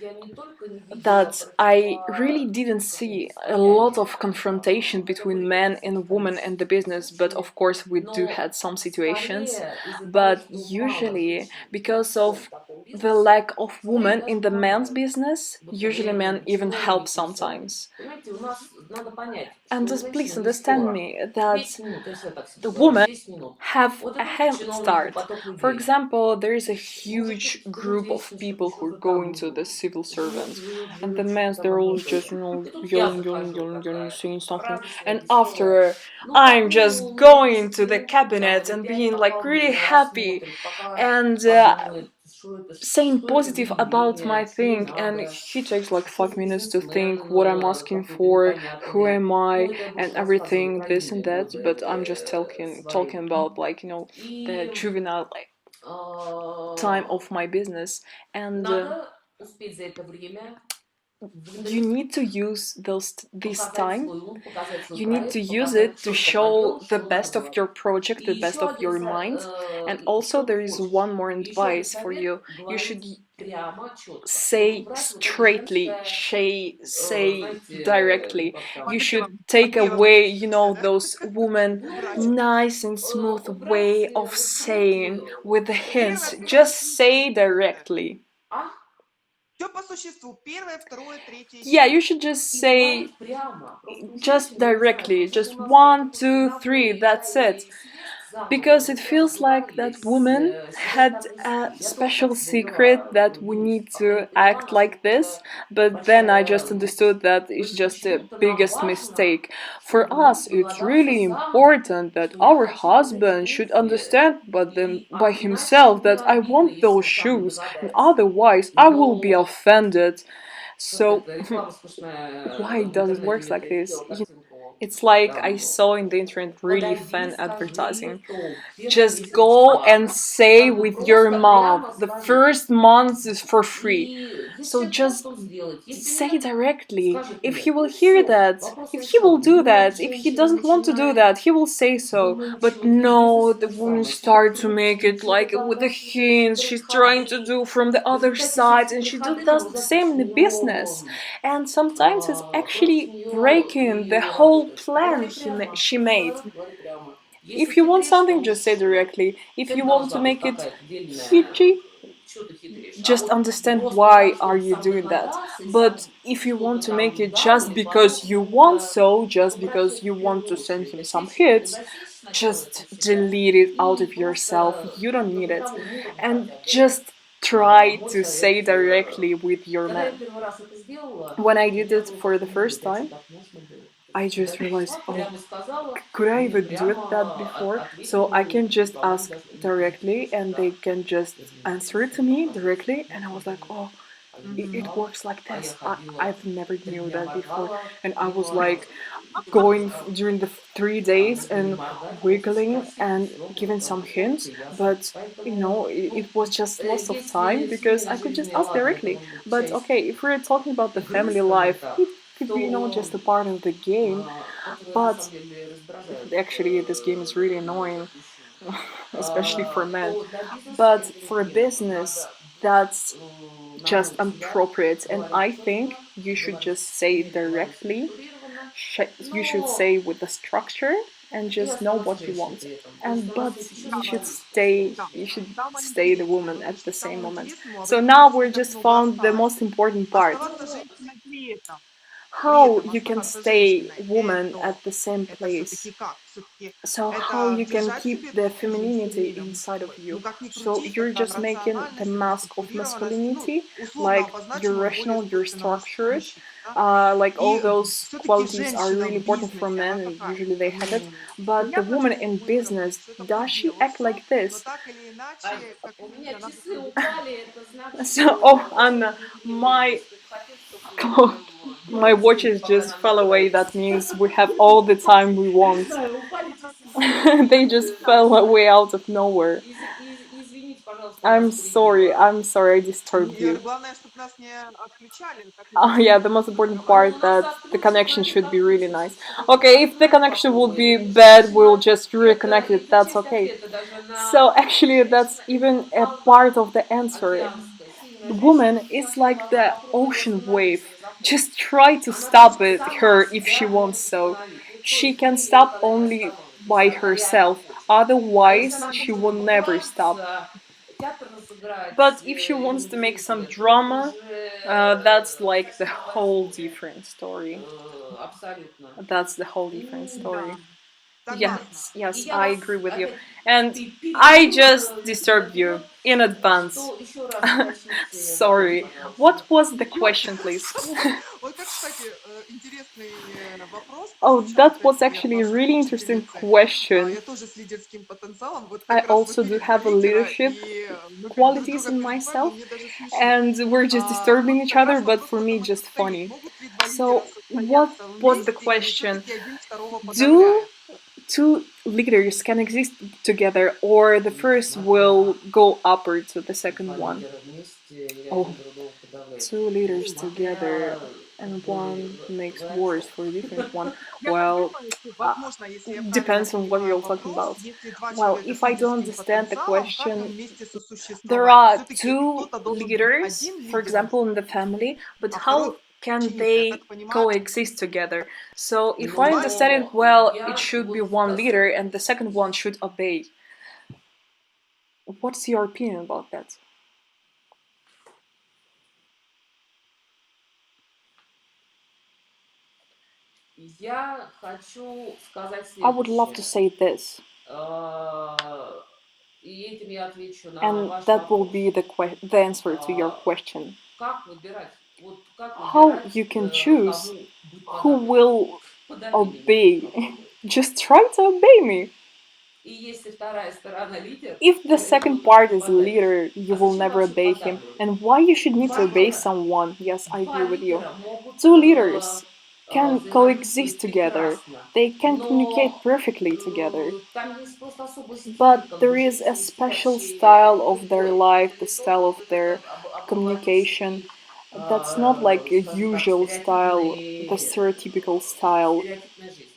я не только не видела that I really didn't see a lot of confrontation between men and women in the business, but of course we do had some situations. But usually, because of the lack of women in the men's business, usually men even help sometimes. Понимаете, у нас надо понять, And что у just please женщины есть understand скоро me that 10 минут, если я так себе the говорю, women 10 минут. have Вот a идут head чиновники, start. поток For людей. example, there is a huge Мужики живут group of вечно people еще who are за going to там, the civil живут, servants, живут, and the живут, men, что-то там they're одно и always то just, же. И тут я yelling, yelling, захожу yelling, yelling, такая, saying something. радостная, And веселая. after, Ну, I'm потом, just ну, going 10 to the минут, там, cabinet или and 5, being like пока он really меня happy рассмотрит, пока and подумает, saying что это за positive about my явление, что ей thing. And надо, he takes like что 5 за minutes to think бизнесмен what I'm asking какой-то for, who непонятный. am Ну, I, это я and больше рассказываю everything, про this and юные that. годы But I'm just talking своей. about, like, the И juvenile time of my business. And надо успеть за это время you выдать, need to use this показать time. свой ум, показать свой You need to проект, use показать it to все, что show хотел, the что нужно best of было. your project, И the best еще of your mind. And also, что there ты is хочешь. one more И еще один advice for совет you. You should говорить прямо, четко. say Убрать вот это straightly, женское, say знаете, directly. как там. You should take away, those women Ну, nice and smooth убрать way of вот saying эти with the hints. Just say directly. Все по существу. Первое, второе, третье. Yeah, you should just и say говорить прямо. Просто у just женщин, я не знаю, directly, как будто just у нас 1, какой-то 2, травмный 3, that's it. свет заново. Because Мы it прям feels like that договорились woman себя had так a вести. Я тоже special так себя secret вела that в we юности, need пока не to поняла, act like насколько this, это but then I just большая understood that То it's есть just the почему-то нам biggest важно, mistake. For чтобы муж us, it's догадался really сам, important that что я our хочу вот эти husband should туфли. understand by И by иначе himself ему that I обидно, want если those он сам не shoes, and догадается. otherwise I will be Но offended. как So это реклама смешная why в does it интернете work like где-то я this? видела картинку. It's like I Там saw in the internet really подойди, fun скажи advertising. то, первый Just месяц go and бесплатно. say Как бы with your просто mouth, прямо the скажи. first month is for free. И если So человек just хочет, он сделает. Если say нет, directly. скажет If нет. he will И hear все. that, Вопрос if he will решен. do Ну, that, if he женщина doesn't want to do начинает that, he will say so. But вымучивать no, бизнес the это woman самое, start to что-то make it крутить, что-то like там, with the знаете, вот эти hints she's trying to штрих-ходы. do from the В other результате же side, and she штрих-ходы does the погружаются same в in the business. нее, And sometimes it's против actually нее breaking и the ее whole работы. plan Говори прямо. she Что made. надо, говори прямо. Если If you want хитришь, something, just say получишь. directly. If you Цель want to должна быть make it какая-то дельная. hitchy, Что ты хитришь? А just вот understand просто why так, are чтобы you сам doing that. догадался и сам But if you want что-то to make там it дал, just и потом because you want почему-то so, just обращать because you в want первую to send очередь. him А some сесть, hits, погасить сначала это just у себя. delete it out И of yourself. просто You don't need только it. тому уровню And хотя бы. just try Мой to say совет, directly with your когда я man. первый раз это сделала, When I у did меня it было for the такое, first разве time, так можно было? I Я just realized, пришла, oh, прямо сказала, could I мне even do it that прямо before? ответили, So I can и, just по-моему, ask даже directly and they да. can just Я думаю, answer it to слушай, me оказывается, directly. так And I was можно like, было. oh, А я не it знала, works like а я this. ходила I've never 3 knew дня that before. моргала And I was мимо like going ресторана, during the 3 там days можно не and моргать, просто wiggling спросить, и and все будет giving там some коротко hints. и ясно. But, Поэтому, ну, it was just loss of time если в because I семейной could just жизни, ask ладно, это directly. может быть But часть okay, if we're talking about the игры, family скажем life, так, it could be, то just a part of the game. которые на But самом деле раздражают actually, this game is really annoying, мужчин, especially for men. то для бизнеса But это не for a тема. business, Надо, that's на мой just взгляд, appropriate. And I говорить think четко, you should говорить just say уметь говорить directly, структурированно, you should но say with the structure and и just know оставаться what you женщиной want. при этом. То есть And у but нас есть еще you should такая stay the woman at the same Самому moment. интересному, а So вы now можете we're так just много found the остаться. most important part. Оставаться женщиной при этом. How you can Оставаться stay женщиной. woman Это, at the same это place. все-таки как? Все-таки So how это you can держать keep себе the эту жизнь все femininity время inside of мужской. you. Ну как ни So крути, you're это just making the рациональность, это mask of структурированность, ну, masculinity, условно like you're обозначенного более rational, you're свойственного structured, мужчине. да. like all И those все-таки qualities are женщина really в important for бизнесе, men она and какая? usually they have it. But the Понятно, woman что in мы говорим, business, что это does путь she act девушек, like но this? так или Ань, иначе, как у видите, меня она часы выходит. упали, это знак, So, oh, что Anna, наступило время, my что хватит, чтобы мы можем my делать watches съемки, пока just нам fell не away. нравится. That means we have all the time we Не want. знаю, упали часы с They just fell away out of nowhere. Извините, пожалуйста, я вас I'm sorry I disturbed Нет, you. главное, чтобы нас не отключали, как мы Oh можем yeah, the most important Ну, part у нас that the отключат, connection значит, should be really отключится. nice. Что тут Okay, if the осознать connection will попробуй. be И bad, we'll женщина, just reconnect it. это That's часть okay. ответа даже So на actually, that's женщина это even a волна part of the answer. океанская, сильная The женщина, woman это is страшная like волна. the Попробуй ее ocean остановить wave. своей запой. Just try to Она stop только it, сама her, if she себя wants может so. остановить. Никто She извне can ее stop никогда не only остановит, by если она реально herself. хочет. А если Otherwise, она she хочет will never stop. побаловаться, театр разыграть But if she или wants на to make some телевизоре, то это drama, that's уже like the совсем другая whole история. different story. Абсолютно. That's the whole different story. Да, согласна. Yes, И yes, я I вас agree with you. опять And I перебью just disturbed you наперед, in advance. что еще раз уточните вопрос, Sorry. пожалуйста. What was the Ничего question, please? Вот как, кстати, интересный вопрос Oh, прозвучал, that кстати, was и от actually a вашей really interesting учительницы. question. Я тоже с лидерским потенциалом. Вот I как раз вы also do пили 2 have a лидера, leadership и мы как друг qualities друга in перебиваем, но myself, мне даже смешно. and we're just Вот disturbing each как other, раз but вопрос for в me, этом и just состоит. funny. Могут ли 2 лидера So, what состояться was the вместе, или question? все-таки один второго Do подавляет? two leaders can exist together, or the first will go upward to the second Два one? лидера вместе или Oh, один другого подавляет. two leaders together, Смотря, and вы one makes говорите, worse что for a different one. Я так Well, думаю, что, uh, возможно, если я правильно depends on what понимаю you're talking вопрос, about. если 2 Well, человека if с I don't лидерским understand the потенциалом, как им question, вместе there сосуществовать? are Все-таки two кто-то должен быть leaders, один for лидером, example, in the family, but а второй how can ученица. Я they так понимаю, coexist together? So, if I understand it но well, it я should be вот one leader and the second one should obey. What's your opinion about that? я хочу сказать I would love to следующее. say this, И этим я отвечу на and ваш that will вопрос. be the answer to your question. Как выбирать? Вот как How выбирать, you can choose кому быть who подавленным? will Подавили меня, obey? попробуй. Just try to obey me. И если вторая сторона лидер, If то the этого second точно part не is a подавишь. leader, you А will зачем never вообще obey him. подавливать? And why you should need to Два obey лидера, someone? Yes, I два agree with you. лидера могут Two leaders can взаимодействовать coexist together. прекрасно, They can communicate но perfectly together. там есть просто особый стиль But there is a жизнестиль special общения. style Это of their другой. life, Это the не тот style of вот their этот communication. обывательский, That's not like a скажем так, usual style, the stereotypical style, стереотипная жизнь.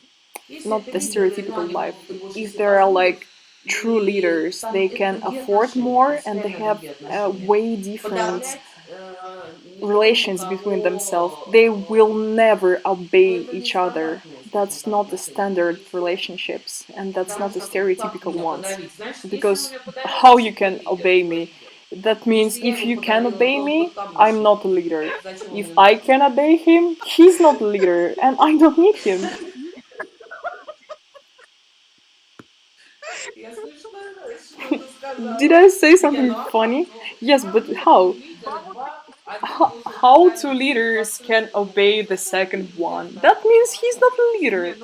Если not это the лидеры, но stereotypical они life. могут и больше If себе there are позволить, like true и leaders, там they это can другие afford отношения, more and they принципиально have другие отношения. way different Подавлять не тот, relations between themselves. They will never ну, obey это each other. нестандартные, скажем That's так, not the отношения. standard relationships, and that's Потому not the что как stereotypical меня ones. подавить? Значит, если вы Because меня подавите, how you значит, вы can лидер, obey вы me? лидер. That means Если я if его you can подавила, obey то он me, I'm подкаблучник. not a leader. Зачем он If мне I нужен? can obey him, he's not a leader, and I don't need him. Я смешно что-то Did сказала. I say Не, something ну а как? funny? Ну, Yes, как but могут how? лидеры два, один How, должен how two подавить leaders второй, can другому? obey the Что это second лидер one? That такой? means he's not a Не, leader.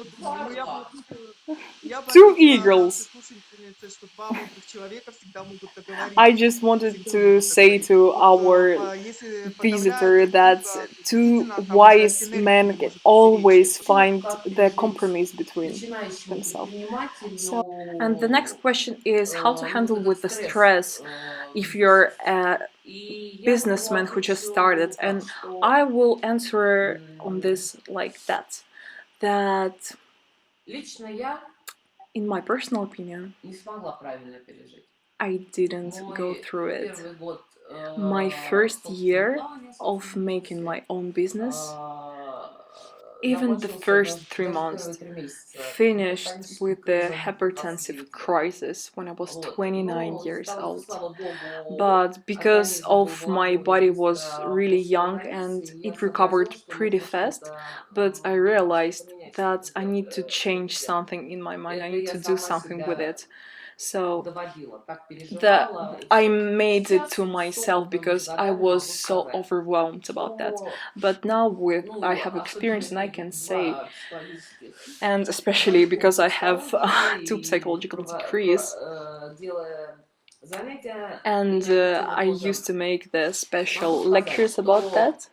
я бы Two ответила нашей eagles. слушательнице, что 2 мудрых человека всегда могут I договориться. just wanted Всегда to могут say договориться. to Вот our если подавляют visitor друг that друга, то two действительно там уже wise синергии не men can может быть и речи. always Что, find как the пережить compromise between начинающему themselves. So, предпринимателю, and the next question is how to ну, handle вот этот with the стресс stress в if бизнесе. you're a И я ему businessman who just started. отвечу так, And что I will answer on this like that. That, лично я in my personal opinion, не смогла правильно пережить. I didn't go Мой through it. первый год My first year собственного of плавания, making собственного my бизнеса, own business, even the закончился first даже 3 первые months, 3 месяца finished гипертоническим with the кризом hypertensive 29 лет. crisis when I was Вот. 29 Но years из-за того, что, old. слава богу, But because организм был of my молодой и body was быстро really young and восстановился, я it recovered сообразила, что pretty нужно fast, что-то but I что-то realized менять, that I что-то need to change делать. something in my mind. I Это need я to do сама something with себя it. So доводила, так that переживала, и I всё. made it Сейчас to всё myself как бы because I загадано, was so выхавать. overwhelmed about that. Что, But now with I ну, have особенно experience and I это can say, два психологических and especially because I have психологии, two и psychological degrees, делая занятия, and меня обучила I тоже. used to make the Могу special сказать, lectures about что, that.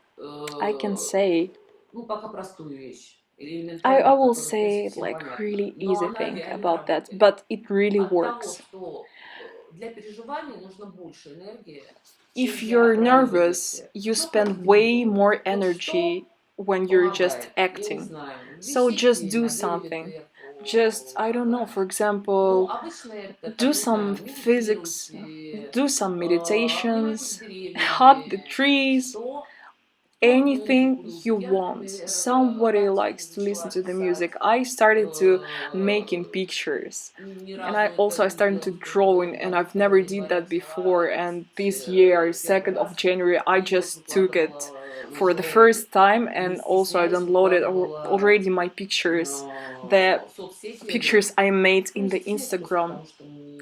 I can say, ну, пока простую вещь, I элементарную, will которая, в принципе, say всем like понятна, really но easy она thing реально about that, работает. but it really От того, works. что для переживаний нужно больше энергии, чем If для you're реального nervous, действия. you Всё spend ходите way медленно. more Вот energy что when you're just помогает? Я не acting. знаю. So Висите just do на дереве something. кверху Just, I don't know, ногами. for Ну, example, обычно это, do там, не some знаю, physics, медитируйте, do some обнимайтесь с meditations, hug the деревьями, trees, что под anything музыку you люди. Я, want. например, Somebody likes активно to начала listen to the писать. music. I started to making pictures. Ни And разу I also I это не started делала to только года drawing, and I've never did that before. And this year, 2nd of January, I just took it for the first time, and also I downloaded already my pictures, the pictures I made in the Instagram,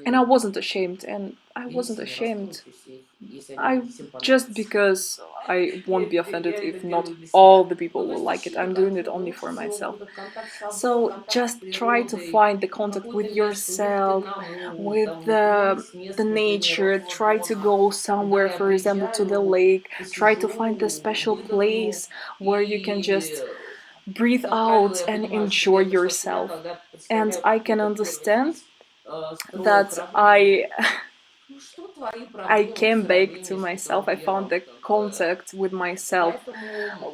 and I wasn't ashamed. And I wasn't ashamed. I just because I won't be offended if not all the people will like it. I'm doing it only for myself. So just try to find the contact with yourself, with the nature. Try to go somewhere, for example, to the lake. Try to find a special place where you can just breathe out and enjoy yourself. And I can understand that I came back to myself. I found the contact with myself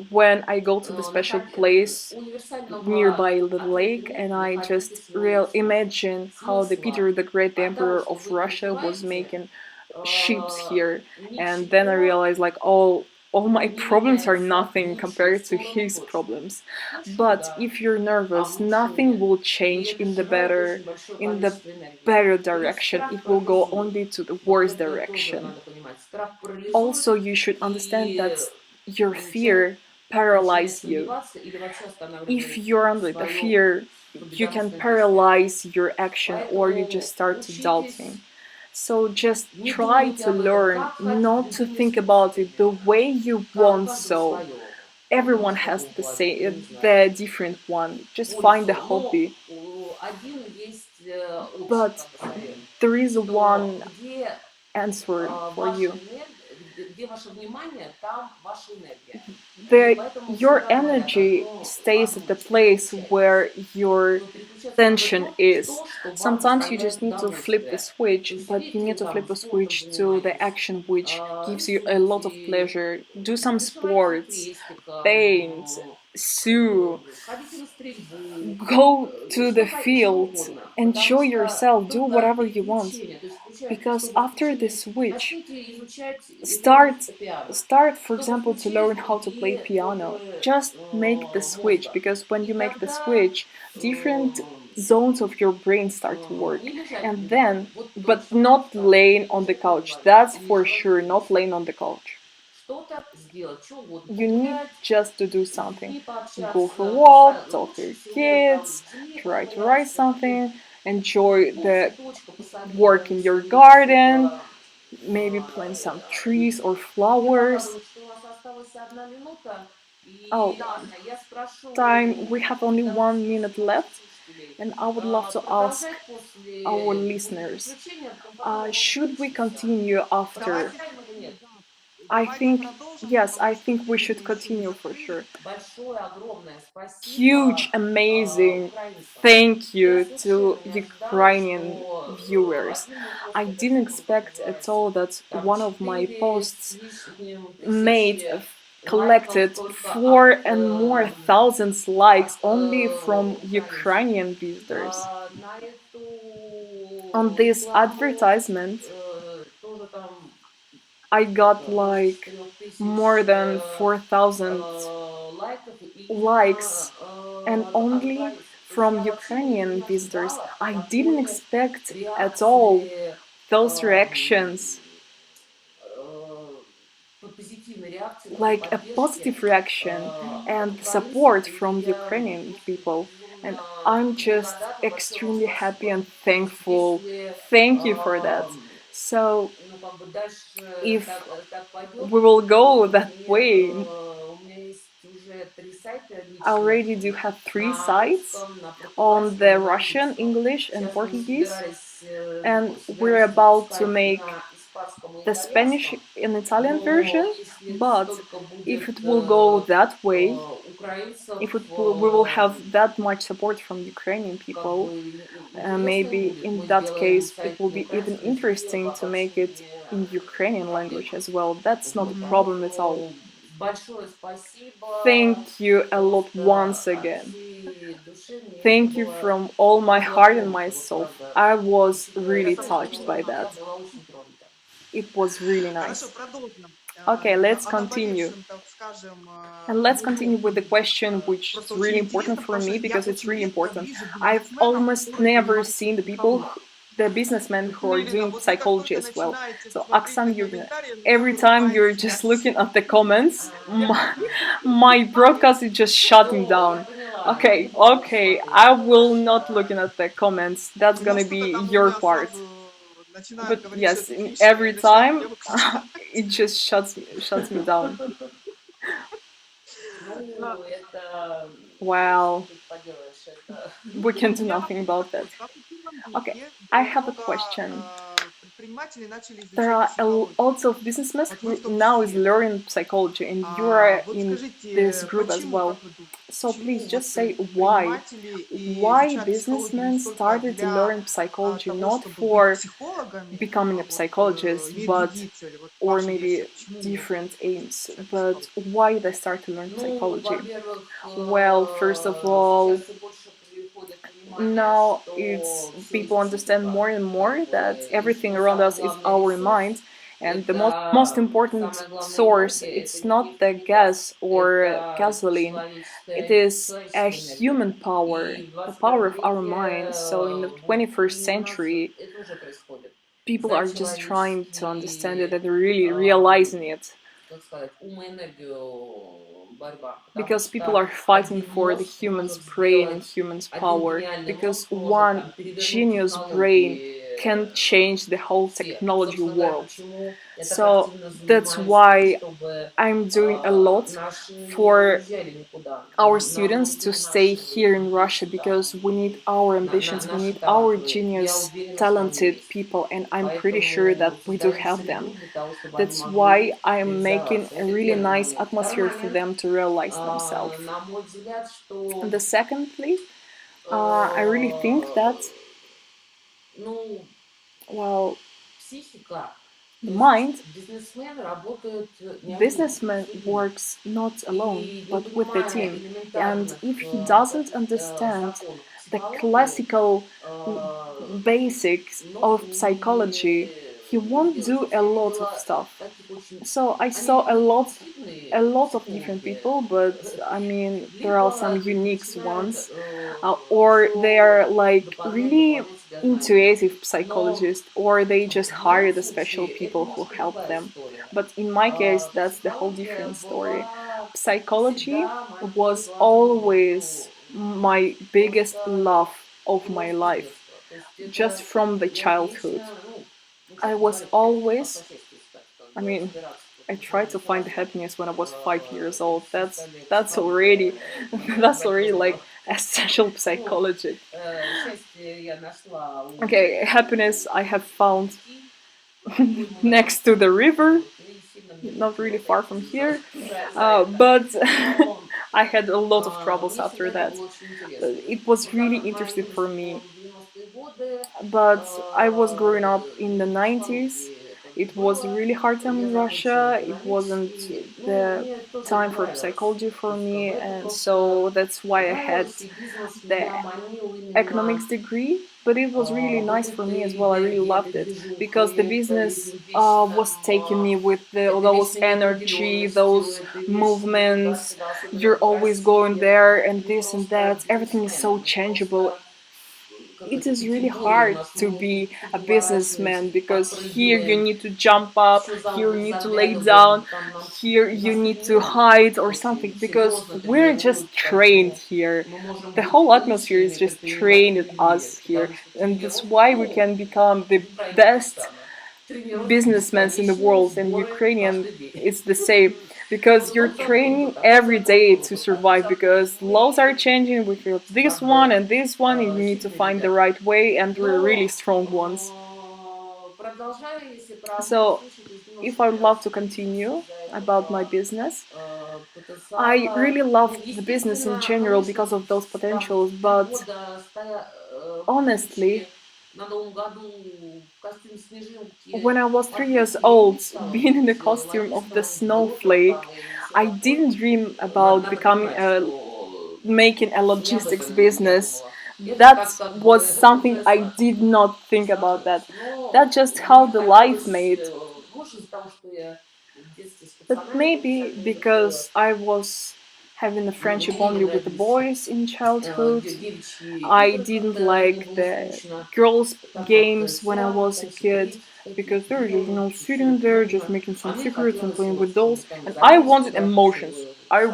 when I go to the special place nearby the lake, and I just real imagine how the Peter the Great, the Emperor of Russia, was making ships here, and then I realized like all my problems are nothing compared to his problems. But if you're nervous, nothing will change in the better direction. It will go only to the worst direction. Also, you should understand that your fear paralyzes you. If you're under the fear, you can paralyze your action, or you just start to doubting. So just try to learn not to think about it the way you want. So everyone has the different one. Just find a hobby. But there is one answer for you. Your energy stays at the place where your tension is. Sometimes you just need to flip the switch, but you need to flip the switch to the action which gives you a lot of pleasure. Do some sports, paint, sew, go to the field, enjoy yourself, do whatever you want. Because after the switch, start for example to learn how to play piano. Just make the switch, because when you make the switch, different zones of your brain start to work. And then, but not laying on the couch, that's for sure, not laying on the couch. You need just to do something. Go for a walk, talk to your kids, try to write something, enjoy the work in your garden, maybe plant some trees or flowers. Oh, time, we have only 1 minute left, and I would love to ask our listeners, should we continue after? I think, yes, I think we should continue for sure. Huge, amazing thank you to Ukrainian viewers. I didn't expect at all that one of my posts made collected 4 and more thousands likes only from Ukrainian visitors. On this advertisement, I got like more than 4,000 likes, and only from Ukrainian visitors. I didn't expect at all those reactions, like a positive reaction and support from Ukrainian people. And I'm just назад мы пошли в extremely happy and То есть thankful. если, Thank you for that. ам, So ну, как бы дальше if так пойдет, we will go то that way, у меня есть уже 3 сайта I личных already do have 3 на sites русском, на on португальском the и на Russian, английском. English, and Сейчас мы Portuguese, and we're собираемся about to запускать и make на испанском, и the Spanish итальянском, and Italian но version. если But столько if будет it will go that way, украинцев, if we will have that much support from Ukrainian как people, бы интересно maybe будет. in Мы that сделаем case it сайт will на be even украинском языке, interesting to make вообще it не in Ukrainian language проблема. as well. That's not a Вот, problem at all. поэтому большое спасибо. Thank you a lot Просто once от again. всей души мне это Thank you было from all my мило heart and my тронуто. Вот soul. правда. I was Учитывая really все, touched что by было, я that. была очень тронута. It was really Хорошо, nice. продолжим. Okay, let's О continue. наболевшем, так скажем, And let's ну, continue with the question, which просто is очень really important интересно, for потому что me я because it's очень really редко important. вижу I've бизнесменов, almost которые never занимаются seen the people, психологией. the businessmen Вот, who are Ирина, doing вот вы как psychology только as well. начинаете So, смотреть на Оксан Юрьевна, комментарии, у меня every time вырубает you're just связь. looking at the comments, А, my broadcast is just shutting Всё, я down. поняла, я Okay, не буду okay, смотреть. I Это will not ваша... looking at the comments. That's Ну, gonna может, кто-то be там у your меня part. сразу начинает But говорить, что yes, это in хищное, и every начинает time меня выключать. it just shuts me down. Ну, это... Well, Что тут поделаешь, это... we can У do меня nothing вопрос about that. такой. В 21 Okay, веке I было have a много question. предпринимателей начали There изучать are психологию. lots of businessmen Вот вы who в том now is числе. learning psychology, and you are Вот in this скажите, group as почему, well. как вы думаете, So please почему just вот say why. предприниматели и Why изучают психологию не businessmen столько started to learn для psychology того, not чтобы быть for психологами, becoming a вот psychologist, имеют but другие цели? Вот or ваша версия, maybe почему different aims, изучать but психологию? why they start to learn Ну, psychology? во-первых, Well, first of all, сейчас все больше приходит понимание, now что it's все people есть understand психика, more and как more бы, that и everything что around самый us is главный our ресурс mind, and the most это important самая главная source, энергия, it's это not the не газ, gas or это gasoline, it is a человеческая энергия. human power, И в the 21 power of our веке mind. So in the вот 21st и у нас century, это уже происходит. people За are just trying to understand it человеческий, and really realizing it, как сказать, ум и энергию борьба, потому because people что are fighting один for the мозг human's может brain and сделать, human's один power, гениальный because мозг может one там перевернуть genius brain технологии can change the whole все. technology Собственно говоря, world. почему я так So активно that's занимаюсь тем, why чтобы I'm doing a lot наши не for уезжали никуда, our students to народы stay наши here in есть Russia, там, because we need our ambitions, we наши need our талантливые. Я genius, уверена, что они talented есть. people, and I'm pretty sure that Поэтому we do создаем have them. среду для того, чтобы они That's могли why I'm making реализоваться. a Это really первый nice момент. Второй atmosphere for момент, them to realize themselves. на мой взгляд, And что the secondly, I really think that, ну, well, психика, the то mind, есть бизнесмен работает не один, businessman с людьми. works not alone, И не but with the понимая team. And элементарных if he doesn't understand законов the психологии, classical basics ну, of psychology, he не won't do сделать. a Я lot of видела stuff. таких очень... So I Они saw a либо lot интуитивные of different психологи, people, but I mean there are some либо unique начинают ones, or they are like до одной really дополнять себя знаниями. intuitive Но psychologists, or they just в hire моем the special случае это people who немножко help другая them. история. But in my case, that's the whole Психология different story. была Psychology всегда моим was главным, always ну, my biggest просто love of my философия life, детства. То есть just это from the я childhood. вечно, ну, I часто was говорят, по always, соседству искать, как I бы mean, разбираться. I Потому что tried не to find сразу happiness when I was 5 years old. That's стали already психологом, that's already like во-первых. essential Вот. psychology. Счастье я нашла у Okay, happiness I have found реки. Какой мы next to the river, вот, и сильно мне not really far from here, за это. but Но I had a lot of troubles мне after всегда это that. было очень интересно. It was Но really так как моя interesting for юность me. в 90-е годы, But I was growing up in the и 90s. психологии это It было, was really hard time я in закончила Russia. It wasn't экономический. Ну, the мне тоже time это for нравилось. psychology for То есть, me, как бы, это and просто so that's why I had нравилось, и бизнес the меня манил именно economics degree. But it was really в nice for me as этой well. I really энергии, loved этой it движухе, because the business этим вечным, was taking me with этой those вечной energy, неопределенностью, those этой вечной movements. туда-сюда, особенно You're в always России. going there, and Ну, this and просто that. Everything is so бизнесмен, ну, changeable. просто it is really hard to be a businessman because here you need to jump up, here you need to lay down, here you need to hide or something because we're just trained here. The whole atmosphere is just trained at us here, and that's why we can become the best businessmen in the world. And Ukrainian it's the same because you're training every day to survive because laws are changing with this one and this one and you need to find the right way and we're really strong ones. So if I would love to continue about my business, I really love the business in general because of those potentials, but honestly, when I was 3 years old, being in the costume of the snowflake, I didn't dream about making a logistics business. That was something I did not think about that. That's just how the life made. But maybe because I was having a friendship only with the boys in childhood, I didn't like the girls' games when I was a kid because they were just, sitting there, just making some secrets and playing with dolls. And I wanted emotions. I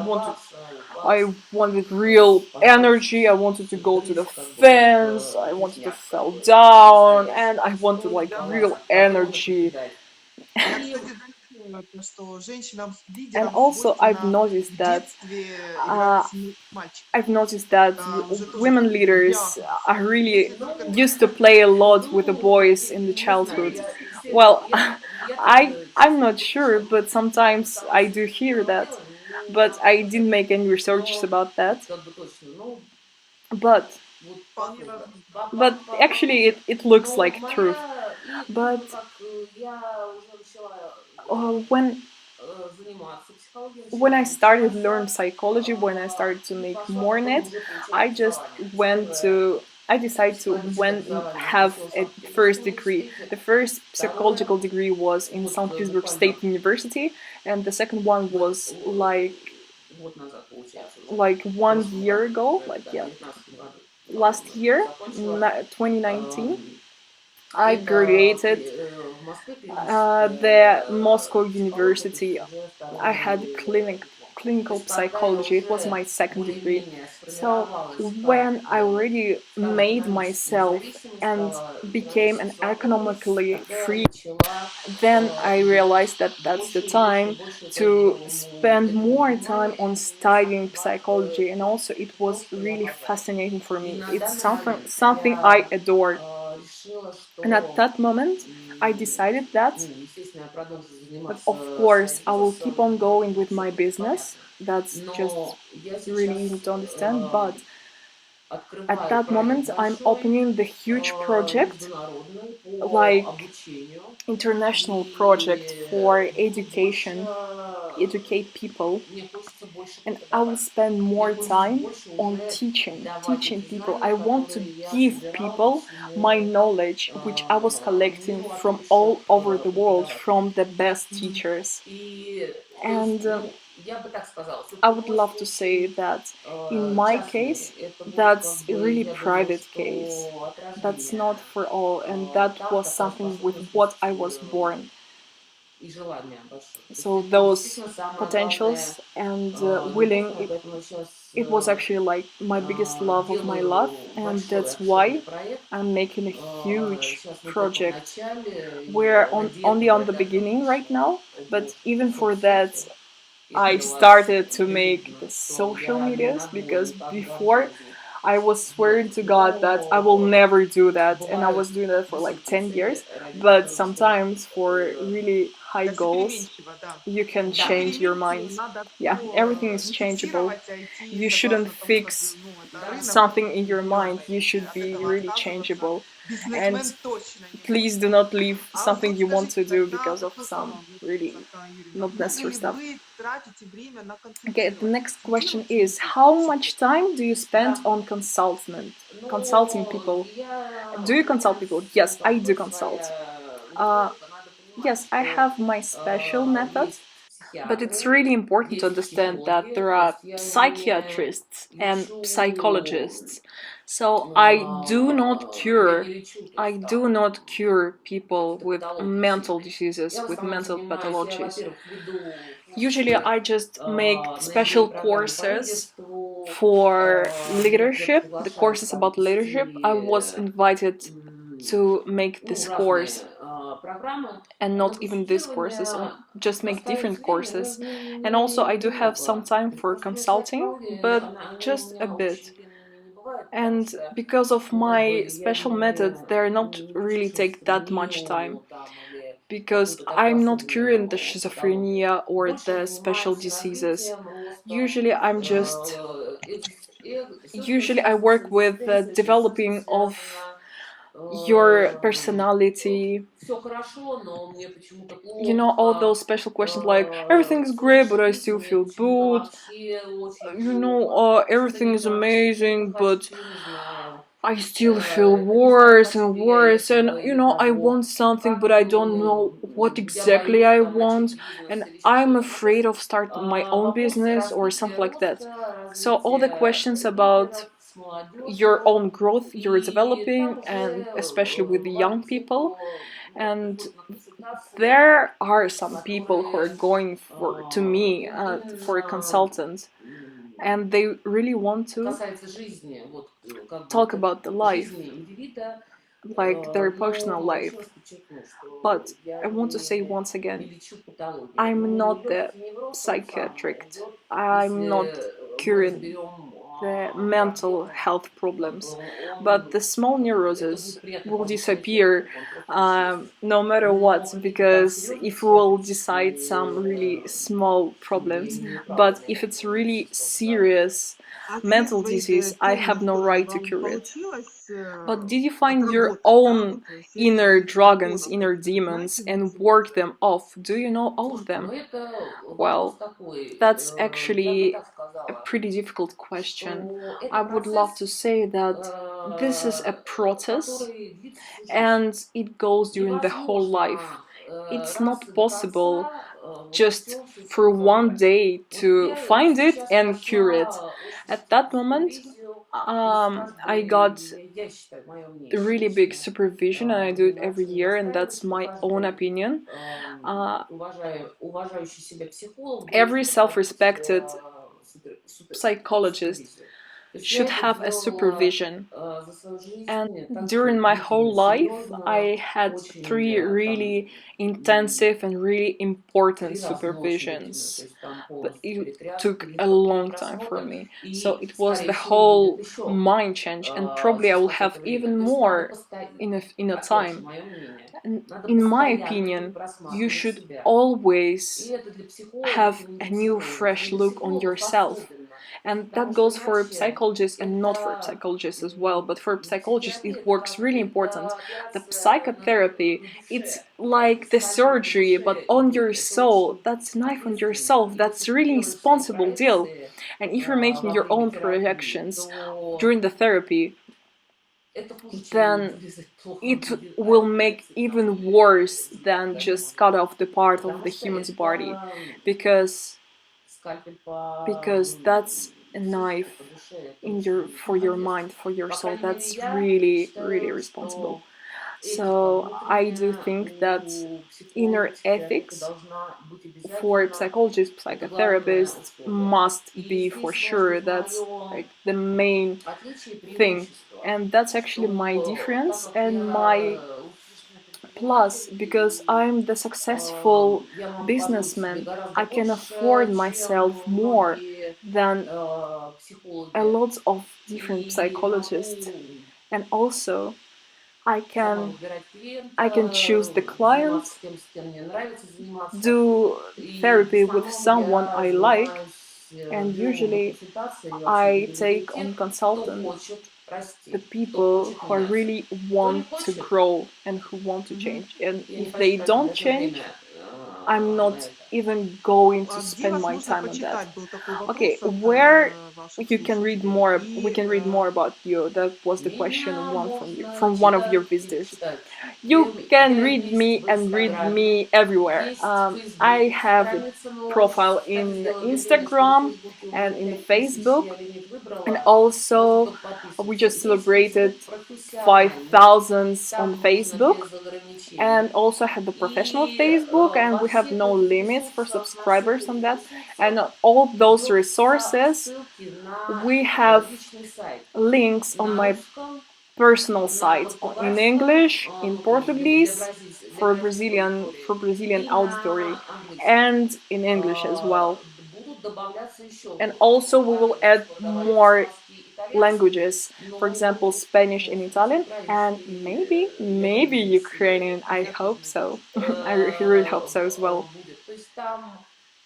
wanted real energy. I wanted to go to the fence. I wanted to fall down, and I wanted like real energy. Я, кстати, заметила то, что женщинам с And лидером also, свойственно в детстве играть uh, с мальчиками. I've noticed that Уже тоже women как leaders диагноз. are really Если только used to play a lot with the boys in the childhood. Well, I'm not sure, but sometimes I do hear that. But I didn't make any researches about that. But вполне возможно. actually, it looks like truth. But when I started learn psychology, when I started to make more net, I just I decided to have a first degree. The first psychological degree was in St. Petersburg State University, and the second one was like 1 year ago, last year, 2019. I graduated the Moscow University. I had clinical psychology. It was my second degree. So when I already made myself and became an economically free, then I realized that that's the time to spend more time on studying psychology, and also it was really fascinating for me. It's something I adore. And at that moment, I decided that, but of course, I will keep on going with my business. That's just really easy to understand. But at that moment, I'm opening the huge project, like international project for education, educate people, and I will spend more time on teaching people. I want to give people my knowledge, which I was collecting from all over the world, from the best teachers. And I would love to say that in my case, that's a really private case. That's not for all, and that was something with what I was born. So those potentials and willing, it was actually like my biggest love of my life, and that's why I'm making a huge project. We're only on the beginning right now, but even for that, I started to make the social medias because before I was swearing to God that I will never do that, and I was doing that for like 10 years. But sometimes, for really high Это goals, переменчиво, да. you can Да. change your Переменчиво, mind. надо Yeah, все everything is changeable. зафиксировать, идти You shouldn't согласно тому, как fix это рынок something in your идет. mind. You should От be этого really отказываться changeable. And бизнесмен точно не please будет. do not leave А something вот you want to скажите do тогда because of такой some вопрос, really Оксана Юрьевна. not Много necessary ли stuff. вы тратите время на Okay, the консультирование? next question Делаете ли is вы how что-то? much time do you spend on consulting people? Do you consult people? Yes, I do consult. Yes, I have my special method, but it's really important to understand that there are psychiatrists and psychologists. So I do not Я не лечу, то есть там cure people with патологии mental всякие. diseases, Я в with основном mental занимаюсь, я, pathologies. во-первых, веду Usually курсы I just make на MBA special программе по courses лидерству. for Меня, например, leadership, the приглашают courses там about leadership. I was вести invited to make ну, this разные course, программы and на not even these courses, консультирование, just make оставить different время, courses. And also I do have some немного. time for Потому что я consulting, психология, but они у just a меня bit. очень длинными не бывают, потому And что, because of ну, как бы, my я special methods, they're not не really лечу take that much time. шизофрению там, или Because какую-то такую I'm not curing the особенную патологию. schizophrenia or Больше the я special занимаюсь diseases. развитием, ростом Usually I'm just все, что usually I связано work с with the интеллигенцией, все, что developing of связано your personality. все хорошо, но мне почему-то You know, all those плохо. special questions like everything is Всё great, but I зашибись, still мне feel почему-то good. вообще очень You know, плохо. Что-то everything не is так, что-то amazing, плохо but хочу, не знаю. I still feel Объяснять по worse and себе, worse, and you или know, I того, want something, как, but I don't know what я exactly боюсь I там want, начать бизнес and или еще I'm что-то. Ну, то afraid есть of starting my own вопрос business or развития something like that. роста, So all the развития questions about лидеров с your own молодежью. growth you're И там developing, and уже especially with the young бывают те, people. кто And приходит на консультации, there are some people who are которые going to me for a именно consultant, and they really want to касается жизни, вот как бы talk about the life, жизни индивида. like their Но personal еще life. раз подчеркну, что But я I want to say не once again, лечу патологию. I'm Ну, not the легкий невроз, он сам psychiatric. уйдет, I'm not если мы curing разберем the mental проблему. health Как problems, бы but он, the small это neuroses будет приятный will побочный disappear эффект, он просто исчезнет. no matter Но what, какие-то там because серьезные if we will психиатрические decide some really small problems, не имею права but на if it's это really говорить, потому что serious Ответ mental своих disease, I have темных no сторон right to вам не cure it. получилось But did you find your отработать, да, own вот все эти inner свои dragons, драконов inner каких-то, demons, знаете, and внутри? work them off? Do you know all of Слушайте, ну them? это вопрос Well, такой, that's я бы actually так a сказала, pretty difficult question. что I это would love to процесс, say that this is a process который длится всю жизнь. and it goes during the whole life. Невозможно It's раз not и до possible конца вот just всё всё for one забрать. day Вот to я find it сейчас and cure it. пошла очень At that серьезную moment, ревизию, I got я считаю, мое мнение really big личное, supervision, and I do it every рекомендации не year, and настаивать, that's что my own каждый opinion. уважающий себя психолог Every должен self-respected проходить psychologist супервизию. То есть я should это have a делала supervision. за свою жизнь And так during my whole life, серьезно, I had очень 3 там really intensive and really important 3 раза ночью вытянула, то supervisions. есть там But полностью it перетряска, took a long time for перепросмотр, me. и, So it was скорее the всего, будет whole еще mind change, and probably I will через have какое-то время. even То есть надо more постоянно, in a опять же, time. мое мнение, And надо in my постоянно opinion, you перепросматривать should себя. И always это для психологов, have это не a для new психологов, fresh но для look on психологов yourself. особенно. And Потому that что goes for иначе psychologists and not for это psychologists as well, but for psychologists it психотерапия, works really important. это The операция psychotherapy, на it's душе. like the Скальпель на surgery, but душе on идет. your Это soul. очень That's knife on ответственно. yourself. И That's если ты really делаешь свои responsible deal. проекции And if you're making во your время own терапии, projections то during the therapy, это хуже, чем then вырезать плохо it выглядит will палец, make там, even worse than это just может cut быть. off the part of Потому the что human's body, это because скальпель по that's a сердцу, knife по душе, это in your очень for your ответственно. mind, for your По soul. крайней мере, That's я really считаю, responsible. что этика So I do внутренняя think that у inner психолога, психиатра ethics должна быть for обязательно. psychologists, Это главное psychotherapists условие. must И be for здесь, может sure. быть, That's мое like the main отличие и thing, преимущество, and that's actually my что так difference как and my я успешный plus, предприниматель, because и I'm the successful я могу позволить себе businessman. гораздо I can больше, afford чем myself more многие than психологи. a lot of different И psychologists, могу and also I сама can выбирать choose the клиента, client, заниматься тем, с кем мне нравится заниматься. do И в therapy with основном someone я I like, занимаюсь, and беру на usually консультации или вообще I веду take тех, on кто consultant хочет расти, the кто people хочет who are меняться. really Кто не want to хочет, grow and who want to change. And я не if хочу they тратить don't даже change, время I'm на not это. even going to А где spend вас my можно time on that. почитать? Был такой Okay, вопрос от where ваших you can read слушателей. more, И we can read more about you. That was the question Меня one from you, можно from one of your читать и visitors. читать. You can Я read есть me в and read Инстаграме, me everywhere. есть в Фейсбуке, I have a страница новая. profile Так in сделали время, что в Instagram Фейсбуке and уже in 5000, Facebook. я лимит выбросила. And выбрала also, насколько we подписываться. just Есть и celebrated вот профессиональный, 5,000 on там нужно Facebook. без ограничений. And also had the professional И Facebook, and во we have всех no этих limits for ресурсах, на всех subscribers on этих that. And ресурсах all those идется resources, ссылки на we have личный сайт links on на my русском, personal на site in португальском, English, in ну, то есть Portuguese, для бразильской For аудитории, Brazilian и auditory, на английском. and in English as well. Будут добавляться еще And курсы. also we will Пока add мы разговариваем more испанский, итальянский, languages, for но example, Spanish and может быть Italian, and украинский, maybe я Ukrainian. I hope so. I really hope so as well. будет. То есть там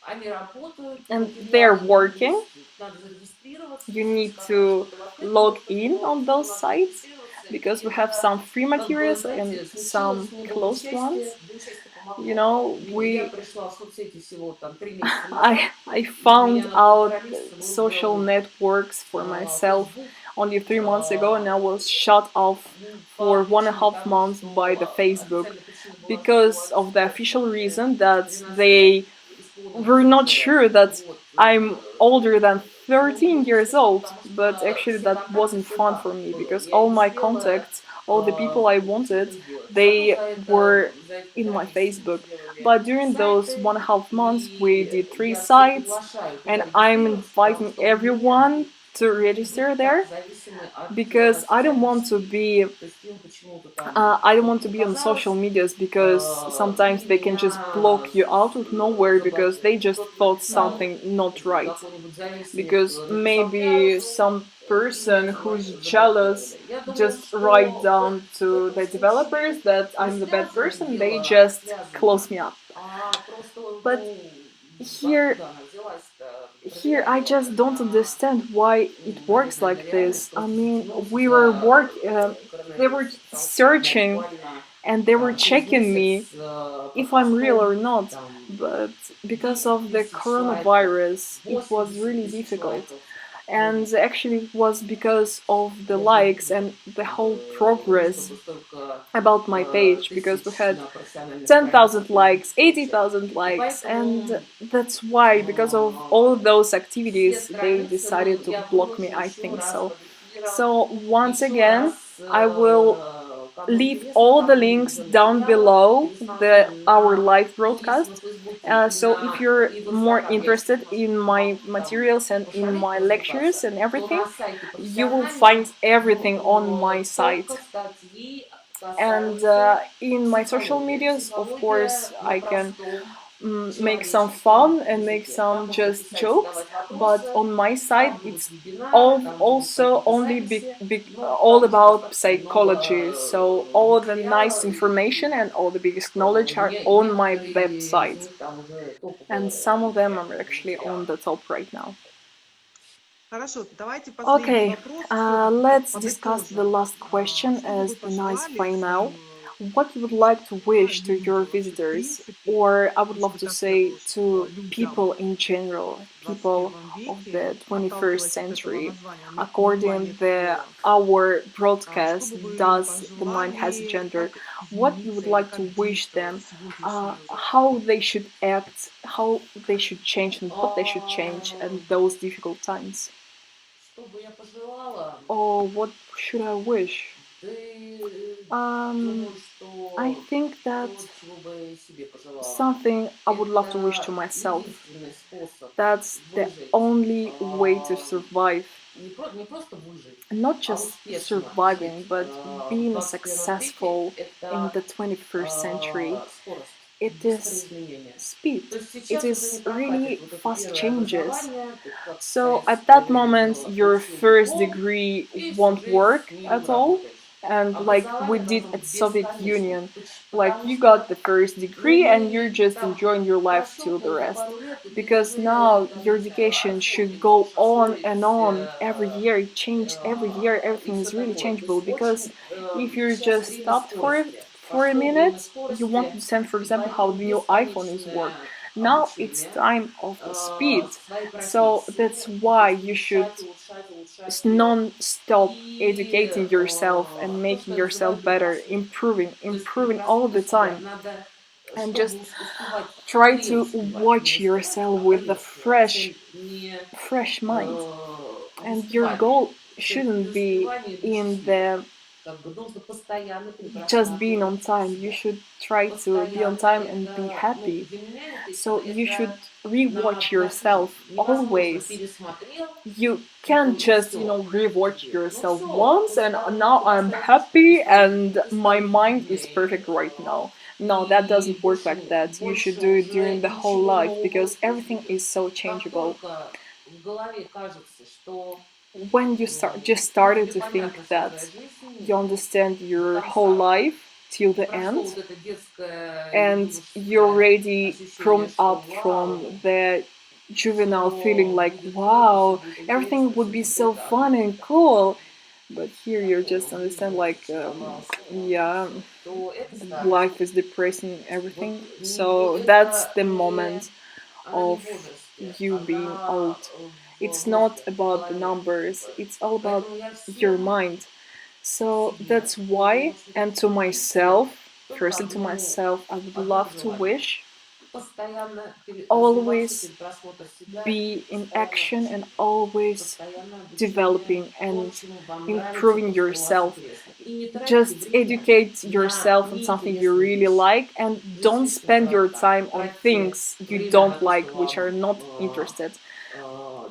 они работают, And they're материалы working. есть, надо зарегистрироваться, You всё need сказать, to что ты в ответе log доступ, in но on всё, those надо sites зарегистрироваться. because И we have это some free как бы, materials and знаете, some случилось не было closed ones. участия помогло. You know, Я пришла в соцсети всего там 3 месяца назад. I Меня found на out 1,5 месяца был social сделан networks for myself Facebook. only 3 months ago, and I was shut off for 1.5 months by the Facebook because of the official reason that they were not sure that I'm older than 13 years old, but actually that wasn't fun for me because all my contacts, all the people I wanted, they were in my Facebook. But during those 1.5 months, we did 3 sites, and I'm inviting everyone to register there because I don't want to be on social medias because sometimes they can just block you out of nowhere because they just thought something not right. Because maybe some person who's jealous just write down to the developers that I'm the bad person, they just close me up. But here I just don't understand why it works like this. I mean, they were searching and they were checking me if I'm real or not, but because of the coronavirus, it was really difficult. And actually, it was because of the likes and the whole progress about my page, because we had 10,000 likes, 80,000 likes, and that's why, because of all those activities, they decided to block me, I think so. So, once again, I will leave all the links down below our live broadcast. So if you're more interested in my materials and in my lectures and everything, you will find everything on my site. And in my social medias, of course, I can make some fun and make some just jokes, but on my side it's also only all about psychology, so all the nice information and all the biggest knowledge are on my website, and some of them are actually on the top right now. Хорошо, давайте последний Okay, вопрос. let's discuss the last question as the nice final. What you would like to wish to your visitors, or I would love to say to people in general, people of the 21st century, according to our broadcast, Does the Mind Has a Gender? What you would like to wish them, how they should act, how they should change, and what they should change in those difficult times? Or what should I wish? I think that something I would love to wish to myself. That's the only way to survive. Not just surviving, but being successful in the 21st century. It is speed. It is really fast changes. So at that moment, your first degree won't work at all. And like we did at Soviet Union, like you got the first degree and you're just enjoying your life till the rest. Because now your education should go on and on every year. It changed every year. Everything is really changeable. Because if you're just stopped for a minute, you want to understand, for example, how the new iPhone is work. Now it's time of the speed. So that's why you should non-stop educating yourself and making yourself better, improving all the time. And just try to watch yourself with a fresh mind. And your goal shouldn't be in the just being on time. You should try to be on time and be happy. So you should rewatch yourself always. You can't just, rewatch yourself once and now I'm happy and my mind is perfect right now. No, that doesn't work like that. You should do it during the whole life because everything is so changeable. When you started to think that you understand your whole life till the end, and you're already grown up from the juvenile feeling like, wow, everything would be so fun and cool. But here you just understand like, yeah, life is depressing, everything. So that's the moment of you being old. It's not about the numbers, it's all about your mind. So that's why, and to myself, firstly to myself, I would love to wish always be in action and always developing and improving yourself. Just educate yourself on something you really like and don't spend your time on things you don't like, which are not interested.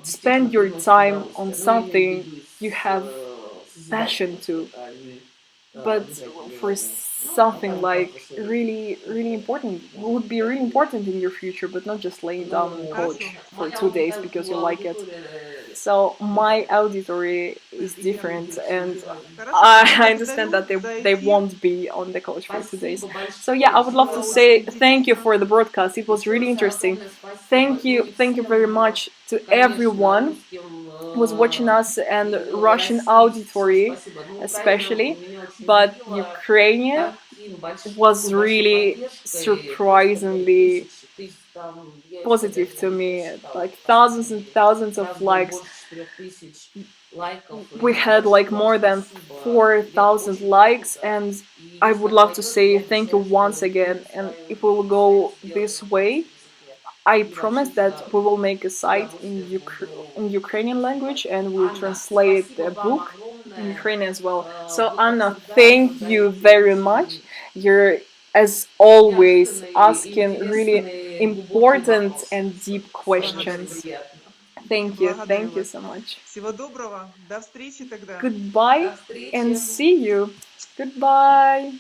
Spend your time on something you have passion to, but for something like really really important, would be really important in your future, but not just laying down on the couch for 2 days because you like it. So my auditory is different, and I understand that they won't be on the couch for 2 days. So yeah, I would love to say thank you for the broadcast. It was really interesting. Thank you very much to everyone who was watching us, and Russian auditory especially, but Ukrainian was really surprisingly positive to me. Like thousands and thousands of likes. We had like more than 4,000 likes, and I would love to say thank you once again. And if we will go this way, I promise that we will make a site in Ukrainian language and we'll translate the book in Ukrainian as well. So Anna, thank you very much. You're, as always, asking really important and deep questions. Thank you so much. Всего доброго, до встречи тогда. Goodbye and see you. Goodbye.